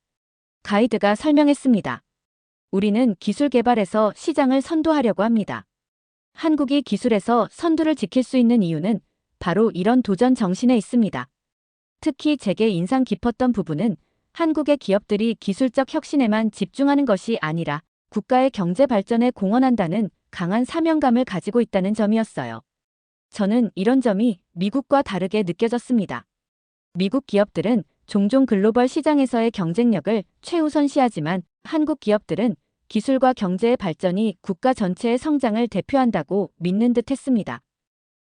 가이드가 설명했습니다. 우리는 기술 개발에서 시장을 선도하려고 합니다. 한국이 기술에서 선두를 지킬 수 있는 이유는 바로 이런 도전 정신에 있습니다. 특히 제게 인상 깊었던 부분은 한국의 기업들이 기술적 혁신에만 집중하는 것이 아니라 국가의 경제 발전에 공헌한다는 강한 사명감을 가지고 있다는 점이었어요. 저는 이런 점이 미국과 다르게 느껴졌습니다. 미국 기업들은 종종 글로벌 시장에서의 경쟁력을 최우선시하지만 한국 기업들은 기술과 경제의 발전이 국가 전체의 성장을 대표한다고 믿는 듯 했습니다.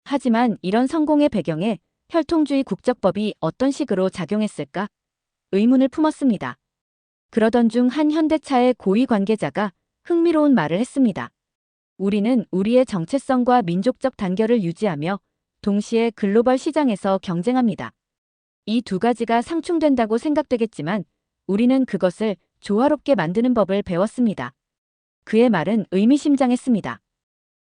하지만 이런 성공의 배경에 혈통주의 국적법이 어떤 식으로 작용했을까? 의문을 품었습니다. 그러던 중 한 현대차의 고위 관계자가 흥미로운 말을 했습니다. 우리는 우리의 정체성과 민족적 단결을 유지하며 동시에 글로벌 시장에서 경쟁합니다. 이 두 가지가 상충된다고 생각되겠지만 우리는 그것을 조화롭게 만드는 법을 배웠습니다. 그의 말은 의미심장했습니다.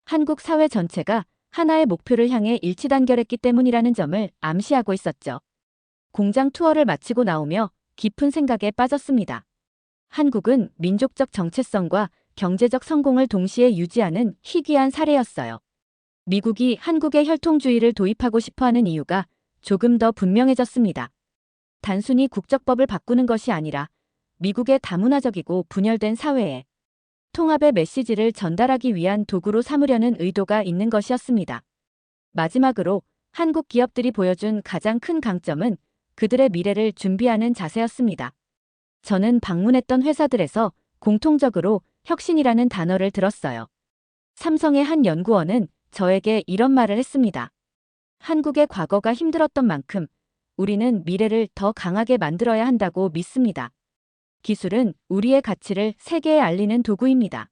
한국 사회 전체가 하나의 목표를 향해 일치단결했기 때문이라는 점을 암시하고 있었죠. 공장 투어를 마치고 나오며 깊은 생각에 빠졌습니다. 한국은 민족적 정체성과 경제적 성공을 동시에 유지하는 희귀한 사례였어요. 미국이 한국의 혈통주의를 도입하고 싶어하는 이유가 조금 더 분명해졌습니다. 단순히 국적법을 바꾸는 것이 아니라 미국의 다문화적이고 분열된 사회에 통합의 메시지를 전달하기 위한 도구로 삼으려는 의도가 있는 것이었습니다. 마지막으로 한국 기업들이 보여준 가장 큰 강점은 그들의 미래를 준비하는 자세였습니다. 저는 방문했던 회사들에서 공통적으로 혁신이라는 단어를 들었어요. 삼성의 한 연구원은 저에게 이런 말을 했습니다. 한국의 과거가 힘들었던 만큼 우리는 미래를 더 강하게 만들어야 한다고 믿습니다. 기술은 우리의 가치를 세계에 알리는 도구입니다.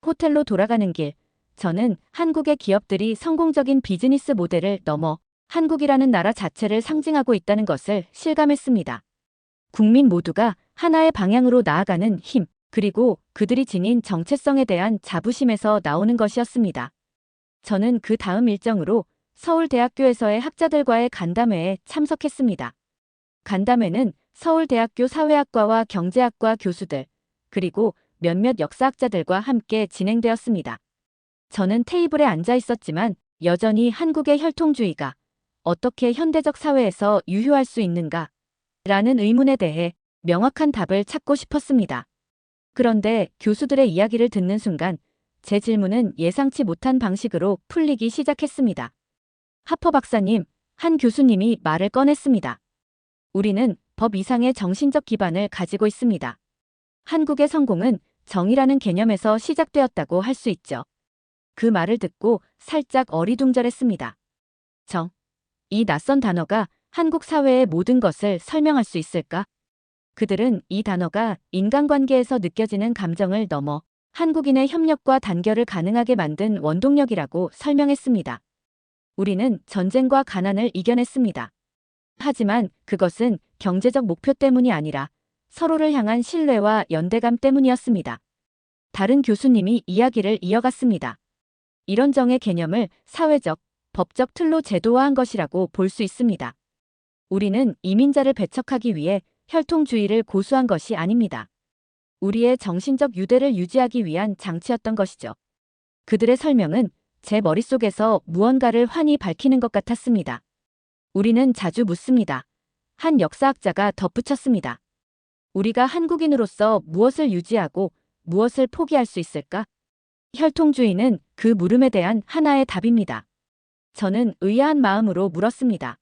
호텔로 돌아가는 길, 저는 한국의 기업들이 성공적인 비즈니스 모델을 넘어 한국이라는 나라 자체를 상징하고 있다는 것을 실감했습니다. 국민 모두가 하나의 방향으로 나아가는 힘, 그리고 그들이 지닌 정체성에 대한 자부심에서 나오는 것이었습니다. 저는 그 다음 일정으로 서울대학교에서의 학자들과의 간담회에 참석했습니다. 간담회는 서울대학교 사회학과와 경제학과 교수들, 그리고 몇몇 역사학자들과 함께 진행되었습니다. 저는 테이블에 앉아 있었지만 여전히 한국의 혈통주의가 어떻게 현대적 사회에서 유효할 수 있는가? 라는 의문에 대해 명확한 답을 찾고 싶었습니다. 그런데 교수들의 이야기를 듣는 순간 제 질문은 예상치 못한 방식으로 풀리기 시작했습니다. 하퍼 박사님, 한 교수님이 말을 꺼냈습니다. 우리는 법 이상의 정신적 기반을 가지고 있습니다. 한국의 성공은 정이라는 개념에서 시작되었다고 할 수 있죠. 그 말을 듣고 살짝 어리둥절했습니다. 정. 이 낯선 단어가 한국 사회의 모든 것을 설명할 수 있을까? 그들은 이 단어가 인간관계에서 느껴지는 감정을 넘어 한국인의 협력과 단결을 가능하게 만든 원동력이라고 설명했습니다. 우리는 전쟁과 가난을 이겨냈습니다. 하지만 그것은 경제적 목표 때문이 아니라 서로를 향한 신뢰와 연대감 때문이었습니다. 다른 교수님이 이야기를 이어갔습니다. 이런 정의 개념을 사회적, 법적 틀로 제도화한 것이라고 볼 수 있습니다. 우리는 이민자를 배척하기 위해 혈통주의를 고수한 것이 아닙니다. 우리의 정신적 유대를 유지하기 위한 장치였던 것이죠. 그들의 설명은 제 머릿속에서 무언가를 환히 밝히는 것 같았습니다. 우리는 자주 묻습니다. 한 역사학자가 덧붙였습니다. 우리가 한국인으로서 무엇을 유지하고 무엇을 포기할 수 있을까? 혈통주의는 그 물음에 대한 하나의 답입니다. 저는 의아한 마음으로 물었습니다.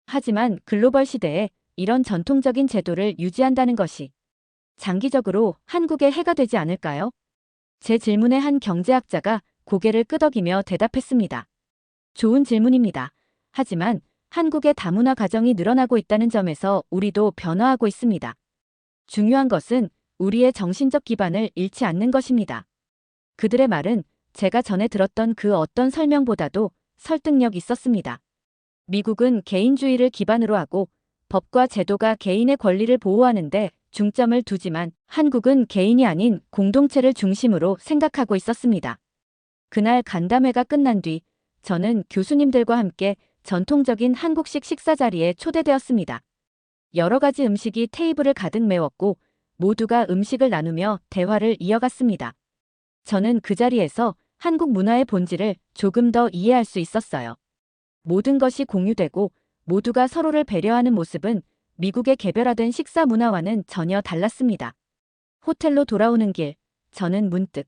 하지만 글로벌 시대에 이런 전통적인 제도를 유지한다는 것이 장기적으로 한국에 해가 되지 않을까요? 제 질문에 한 경제학자가 고개를 끄덕이며 대답했습니다. 좋은 질문입니다. 하지만 한국의 다문화 가정이 늘어나고 있다는 점에서 우리도 변화하고 있습니다. 중요한 것은 우리의 정신적 기반을 잃지 않는 것입니다. 그들의 말은 제가 전에 들었던 그 어떤 설명보다도 설득력 있었습니다. 미국은 개인주의를 기반으로 하고 법과 제도가 개인의 권리를 보호하는데 중점을 두지만 한국은 개인이 아닌 공동체를 중심으로 생각하고 있었습니다. 그날 간담회가 끝난 뒤 저는 교수님들과 함께 전통적인 한국식 식사 자리에 초대되었습니다. 여러 가지 음식이 테이블을 가득 메웠고 모두가 음식을 나누며 대화를 이어갔습니다. 저는 그 자리에서 한국 문화의 본질을 조금 더 이해할 수 있었어요. 모든 것이 공유되고 모두가 서로를 배려하는 모습은 미국의 개별화된 식사 문화와는 전혀 달랐습니다. 호텔로 돌아오는 길, 저는 문득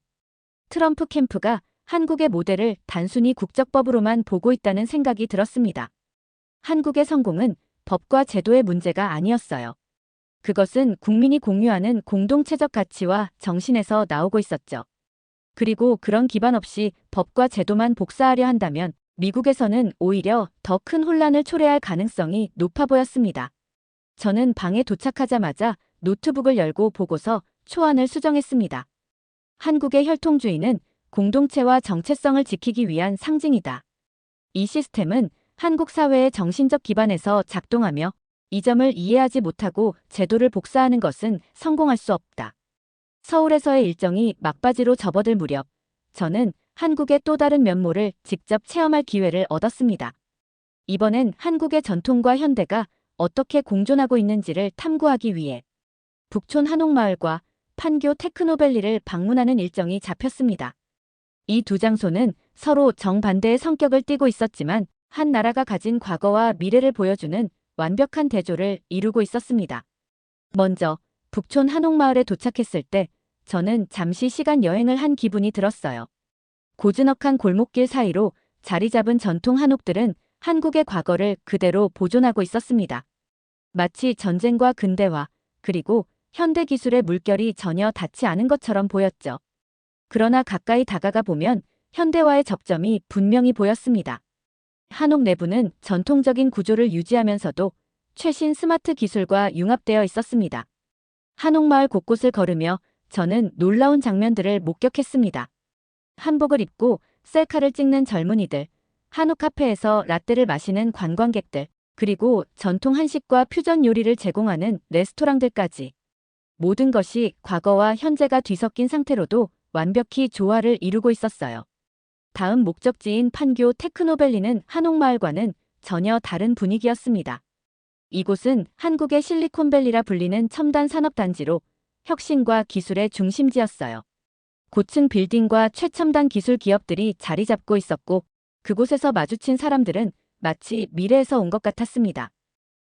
트럼프 캠프가 한국의 모델을 단순히 국적법으로만 보고 있다는 생각이 들었습니다. 한국의 성공은 법과 제도의 문제가 아니었어요. 그것은 국민이 공유하는 공동체적 가치와 정신에서 나오고 있었죠. 그리고 그런 기반 없이 법과 제도만 복사하려 한다면 미국에서는 오히려 더 큰 혼란을 초래할 가능성이 높아 보였습니다. 저는 방에 도착하자마자 노트북을 열고 보고서 초안을 수정했습니다. 한국의 혈통주의는 공동체와 정체성을 지키기 위한 상징이다. 이 시스템은 한국 사회의 정신적 기반에서 작동하며 이 점을 이해하지 못하고 제도를 복사하는 것은 성공할 수 없다. 서울에서의 일정이 막바지로 접어들 무렵 저는 한국의 또 다른 면모를 직접 체험할 기회를 얻었습니다. 이번엔 한국의 전통과 현대가 어떻게 공존하고 있는지를 탐구하기 위해 북촌 한옥마을과 판교 테크노밸리를 방문하는 일정이 잡혔습니다. 이 두 장소는 서로 정반대의 성격을 띠고 있었지만 한 나라가 가진 과거와 미래를 보여주는 완벽한 대조를 이루고 있었습니다. 먼저 북촌 한옥마을에 도착했을 때 저는 잠시 시간 여행을 한 기분이 들었어요. 고즈넉한 골목길 사이로 자리 잡은 전통 한옥들은 한국의 과거를 그대로 보존하고 있었습니다. 마치 전쟁과 근대화, 그리고 현대 기술의 물결이 전혀 닿지 않은 것처럼 보였죠. 그러나 가까이 다가가 보면 현대화의 접점이 분명히 보였습니다. 한옥 내부는 전통적인 구조를 유지하면서도 최신 스마트 기술과 융합되어 있었습니다. 한옥마을 곳곳을 걸으며 저는 놀라운 장면들을 목격했습니다. 한복을 입고 셀카를 찍는 젊은이들, 한옥 카페에서 라떼를 마시는 관광객들, 그리고 전통 한식과 퓨전 요리를 제공하는 레스토랑들까지. 모든 것이 과거와 현재가 뒤섞인 상태로도 완벽히 조화를 이루고 있었어요. 다음 목적지인 판교 테크노밸리는 한옥마을과는 전혀 다른 분위기였습니다. 이곳은 한국의 실리콘밸리라 불리는 첨단 산업단지로 혁신과 기술의 중심지였어요. 고층 빌딩과 최첨단 기술 기업들이 자리 잡고 있었고 그곳에서 마주친 사람들은 마치 미래에서 온 것 같았습니다.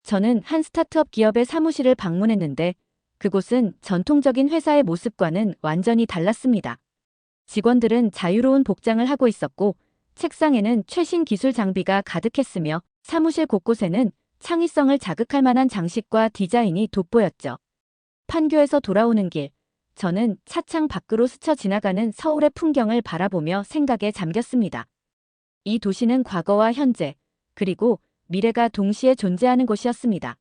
저는 한 스타트업 기업의 사무실을 방문했는데 그곳은 전통적인 회사의 모습과는 완전히 달랐습니다. 직원들은 자유로운 복장을 하고 있었고 책상에는 최신 기술 장비가 가득했으며 사무실 곳곳에는 창의성을 자극할 만한 장식과 디자인이 돋보였죠. 판교에서 돌아오는 길, 저는 차창 밖으로 스쳐 지나가는 서울의 풍경을 바라보며 생각에 잠겼습니다. 이 도시는 과거와 현재, 그리고 미래가 동시에 존재하는 곳이었습니다.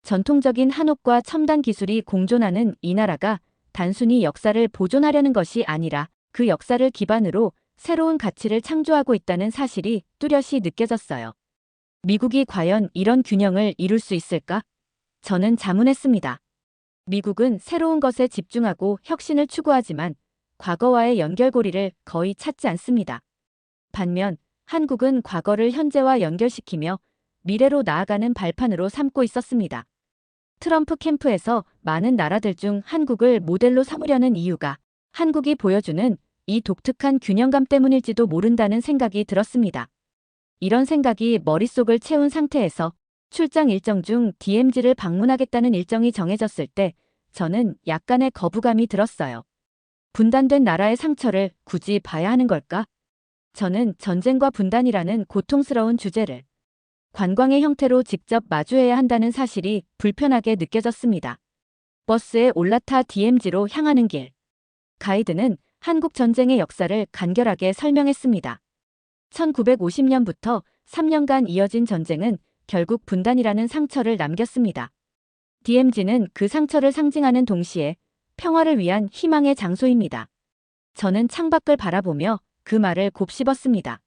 전통적인 한옥과 첨단 기술이 공존하는 이 나라가 단순히 역사를 보존하려는 것이 아니라 그 역사를 기반으로 새로운 가치를 창조하고 있다는 사실이 뚜렷이 느껴졌어요. 미국이 과연 이런 균형을 이룰 수 있을까? 저는 자문했습니다. 미국은 새로운 것에 집중하고 혁신을 추구하지만 과거와의 연결고리를 거의 찾지 않습니다. 반면 한국은 과거를 현재와 연결시키며 미래로 나아가는 발판으로 삼고 있었습니다. 트럼프 캠프에서 많은 나라들 중 한국을 모델로 삼으려는 이유가 한국이 보여주는 이 독특한 균형감 때문일지도 모른다는 생각이 들었습니다. 이런 생각이 머릿속을 채운 상태에서 출장 일정 중 DMZ를 방문하겠다는 일정이 정해졌을 때 저는 약간의 거부감이 들었어요. 분단된 나라의 상처를 굳이 봐야 하는 걸까? 저는 전쟁과 분단이라는 고통스러운 주제를 관광의 형태로 직접 마주해야 한다는 사실이 불편하게 느껴졌습니다. 버스에 올라타 DMZ로 향하는 길. 가이드는 한국 전쟁의 역사를 간결하게 설명했습니다. 1950년부터 3년간 이어진 전쟁은 결국 분단이라는 상처를 남겼습니다. DMZ는 그 상처를 상징하는 동시에 평화를 위한 희망의 장소입니다. 저는 창밖을 바라보며 그 말을 곱씹었습니다.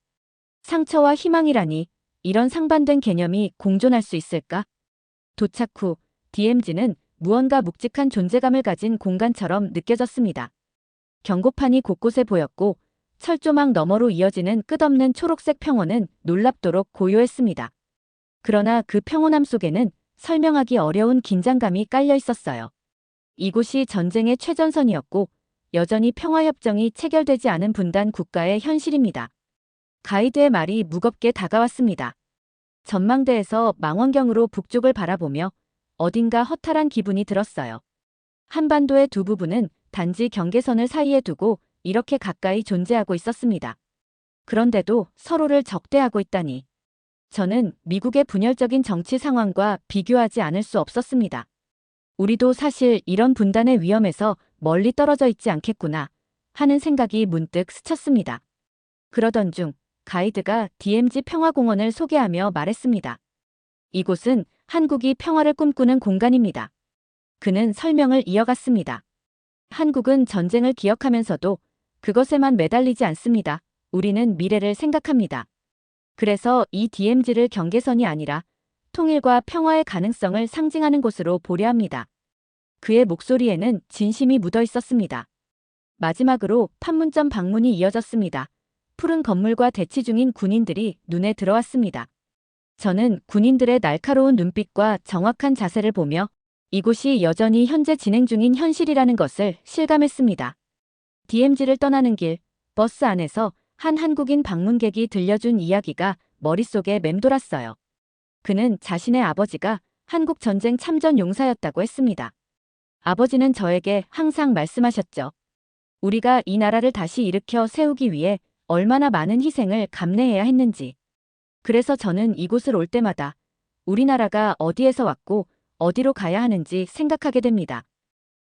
상처와 희망이라니 이런 상반된 개념이 공존할 수 있을까? 도착 후 DMZ는 무언가 묵직한 존재감을 가진 공간처럼 느껴졌습니다. 경고판이 곳곳에 보였고 철조망 너머로 이어지는 끝없는 초록색 평원은 놀랍도록 고요했습니다. 그러나 그 평온함 속에는 설명하기 어려운 긴장감이 깔려 있었어요. 이곳이 전쟁의 최전선이었고 여전히 평화협정이 체결되지 않은 분단 국가의 현실입니다. 가이드의 말이 무겁게 다가왔습니다. 전망대에서 망원경으로 북쪽을 바라보며 어딘가 허탈한 기분이 들었어요. 한반도의 두 부분은 단지 경계선을 사이에 두고 이렇게 가까이 존재하고 있었습니다. 그런데도 서로를 적대하고 있다니. 저는 미국의 분열적인 정치 상황과 비교하지 않을 수 없었습니다. 우리도 사실 이런 분단의 위험에서 멀리 떨어져 있지 않겠구나 하는 생각이 문득 스쳤습니다. 그러던 중 가이드가 DMZ 평화공원을 소개하며 말했습니다. 이곳은 한국이 평화를 꿈꾸는 공간입니다. 그는 설명을 이어갔습니다. 한국은 전쟁을 기억하면서도 그것에만 매달리지 않습니다. 우리는 미래를 생각합니다. 그래서 이 DMZ를 경계선이 아니라 통일과 평화의 가능성을 상징하는 곳으로 보려 합니다. 그의 목소리에는 진심이 묻어 있었습니다. 마지막으로 판문점 방문이 이어졌습니다. 푸른 건물과 대치 중인 군인들이 눈에 들어왔습니다. 저는 군인들의 날카로운 눈빛과 정확한 자세를 보며 이곳이 여전히 현재 진행 중인 현실이라는 것을 실감했습니다. DMZ를 떠나는 길, 버스 안에서 한 한국인 방문객이 들려준 이야기가 머릿속에 맴돌았어요. 그는 자신의 아버지가 한국 전쟁 참전 용사였다고 했습니다. 아버지는 저에게 항상 말씀하셨죠. 우리가 이 나라를 다시 일으켜 세우기 위해 얼마나 많은 희생을 감내해야 했는지. 그래서 저는 이곳을 올 때마다 우리나라가 어디에서 왔고 어디로 가야 하는지 생각하게 됩니다.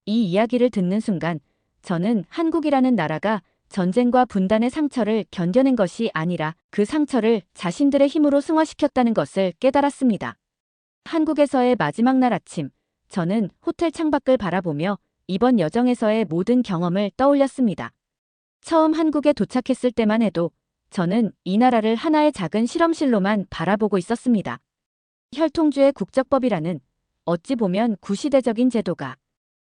이 이야기를 듣는 순간 저는 한국이라는 나라가 전쟁과 분단의 상처를 견뎌낸 것이 아니라 그 상처를 자신들의 힘으로 승화시켰다는 것을 깨달았습니다. 한국에서의 마지막 날 아침, 저는 호텔 창밖을 바라보며 이번 여정에서의 모든 경험을 떠올렸습니다. 처음 한국에 도착했을 때만 해도 저는 이 나라를 하나의 작은 실험실로만 바라보고 있었습니다. 혈통주의 국적법이라는 어찌 보면 구시대적인 제도가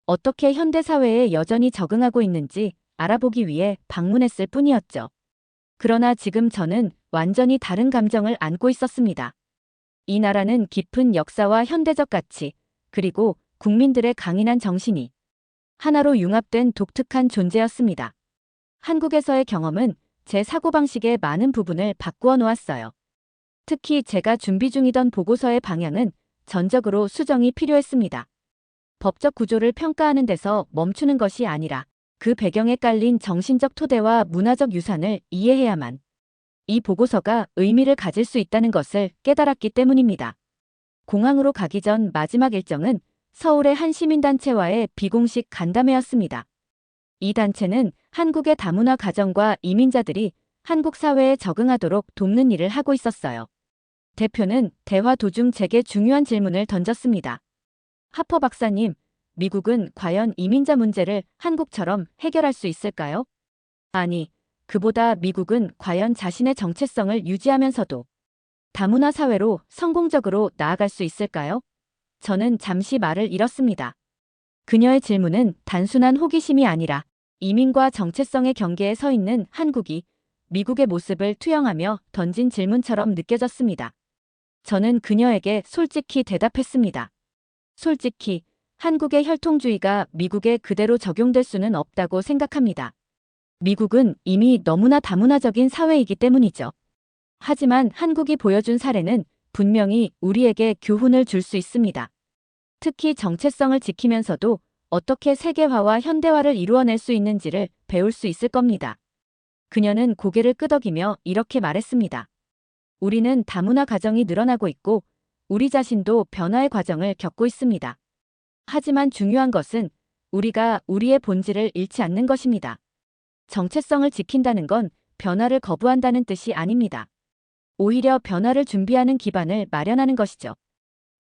어떻게 현대사회에 여전히 적응하고 있는지 알아보기 위해 방문했을 뿐이었죠. 그러나 지금 저는 완전히 다른 감정을 안고 있었습니다. 이 나라는 깊은 역사와 현대적 가치, 그리고 국민들의 강인한 정신이 하나로 융합된 독특한 존재였습니다. 한국에서의 경험은 제 사고방식의 많은 부분을 바꾸어 놓았어요. 특히 제가 준비 중이던 보고서의 방향은 전적으로 수정이 필요했습니다. 법적 구조를 평가하는 데서 멈추는 것이 아니라 그 배경에 깔린 정신적 토대와 문화적 유산을 이해해야만 이 보고서가 의미를 가질 수 있다는 것을 깨달았기 때문입니다. 공항으로 가기 전 마지막 일정은 서울의 한 시민단체와의 비공식 간담회였습니다. 이 단체는 한국의 다문화 가정과 이민자들이 한국 사회에 적응하도록 돕는 일을 하고 있었어요. 대표는 대화 도중 제게 중요한 질문을 던졌습니다. 하퍼 박사님, 미국은 과연 이민자 문제를 한국처럼 해결할 수 있을까요? 아니, 그보다 미국은 과연 자신의 정체성을 유지하면서도 다문화 사회로 성공적으로 나아갈 수 있을까요? 저는 잠시 말을 잃었습니다. 그녀의 질문은 단순한 호기심이 아니라 이민과 정체성의 경계에 서 있는 한국이 미국의 모습을 투영하며 던진 질문처럼 느껴졌습니다. 저는 그녀에게 솔직히 대답했습니다. 솔직히 한국의 혈통주의가 미국에 그대로 적용될 수는 없다고 생각합니다. 미국은 이미 너무나 다문화적인 사회이기 때문이죠. 하지만 한국이 보여준 사례는 분명히 우리에게 교훈을 줄 수 있습니다. 특히 정체성을 지키면서도 어떻게 세계화와 현대화를 이루어낼 수 있는지를 배울 수 있을 겁니다. 그녀는 고개를 끄덕이며 이렇게 말했습니다. 우리는 다문화 가정이 늘어나고 있고 우리 자신도 변화의 과정을 겪고 있습니다. 하지만 중요한 것은 우리가 우리의 본질을 잃지 않는 것입니다. 정체성을 지킨다는 건 변화를 거부한다는 뜻이 아닙니다. 오히려 변화를 준비하는 기반을 마련하는 것이죠.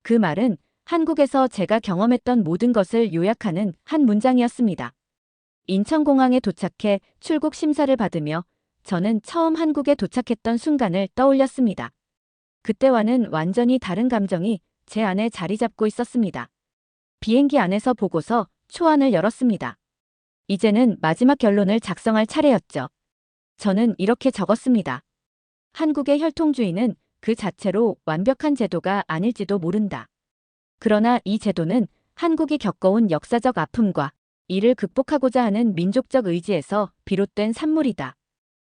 그 말은 한국에서 제가 경험했던 모든 것을 요약하는 한 문장이었습니다. 인천공항에 도착해 출국 심사를 받으며 저는 처음 한국에 도착했던 순간을 떠올렸습니다. 그때와는 완전히 다른 감정이 제 안에 자리 잡고 있었습니다. 비행기 안에서 보고서 초안을 열었습니다. 이제는 마지막 결론을 작성할 차례였죠. 저는 이렇게 적었습니다. 한국의 혈통주의는 그 자체로 완벽한 제도가 아닐지도 모른다. 그러나 이 제도는 한국이 겪어온 역사적 아픔과 이를 극복하고자 하는 민족적 의지에서 비롯된 산물이다.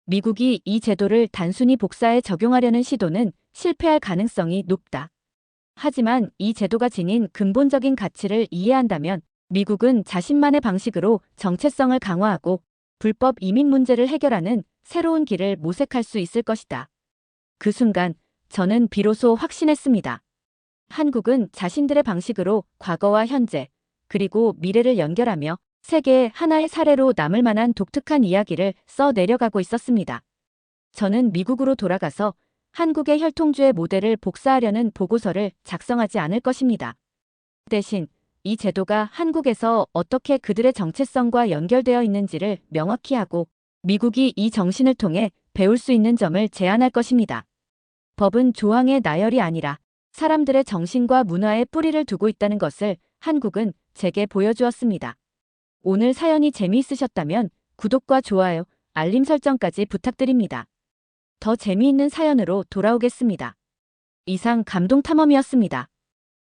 미국이 이 제도를 단순히 복사해 적용하려는 시도는 실패할 가능성이 높다. 하지만 이 제도가 지닌 근본적인 가치를 이해한다면 미국은 자신만의 방식으로 정체성을 강화하고 불법 이민 문제를 해결하는 새로운 길을 모색할 수 있을 것이다. 그 순간 저는 비로소 확신했습니다. 한국은 자신들의 방식으로 과거와 현재, 그리고 미래를 연결하며 세계의 하나의 사례로 남을 만한 독특한 이야기를 써 내려가고 있었습니다. 저는 미국으로 돌아가서 한국의 혈통주의 모델을 복사하려는 보고서를 작성하지 않을 것입니다. 대신 이 제도가 한국에서 어떻게 그들의 정체성과 연결되어 있는지를 명확히 하고 미국이 이 정신을 통해 배울 수 있는 점을 제안할 것입니다. 법은 조항의 나열이 아니라 사람들의 정신과 문화에 뿌리를 두고 있다는 것을 한국은 제게 보여주었습니다. 오늘 사연이 재미있으셨다면 구독과 좋아요, 알림 설정까지 부탁드립니다. 더 재미있는 사연으로 돌아오겠습니다. 이상 감동탐험이었습니다.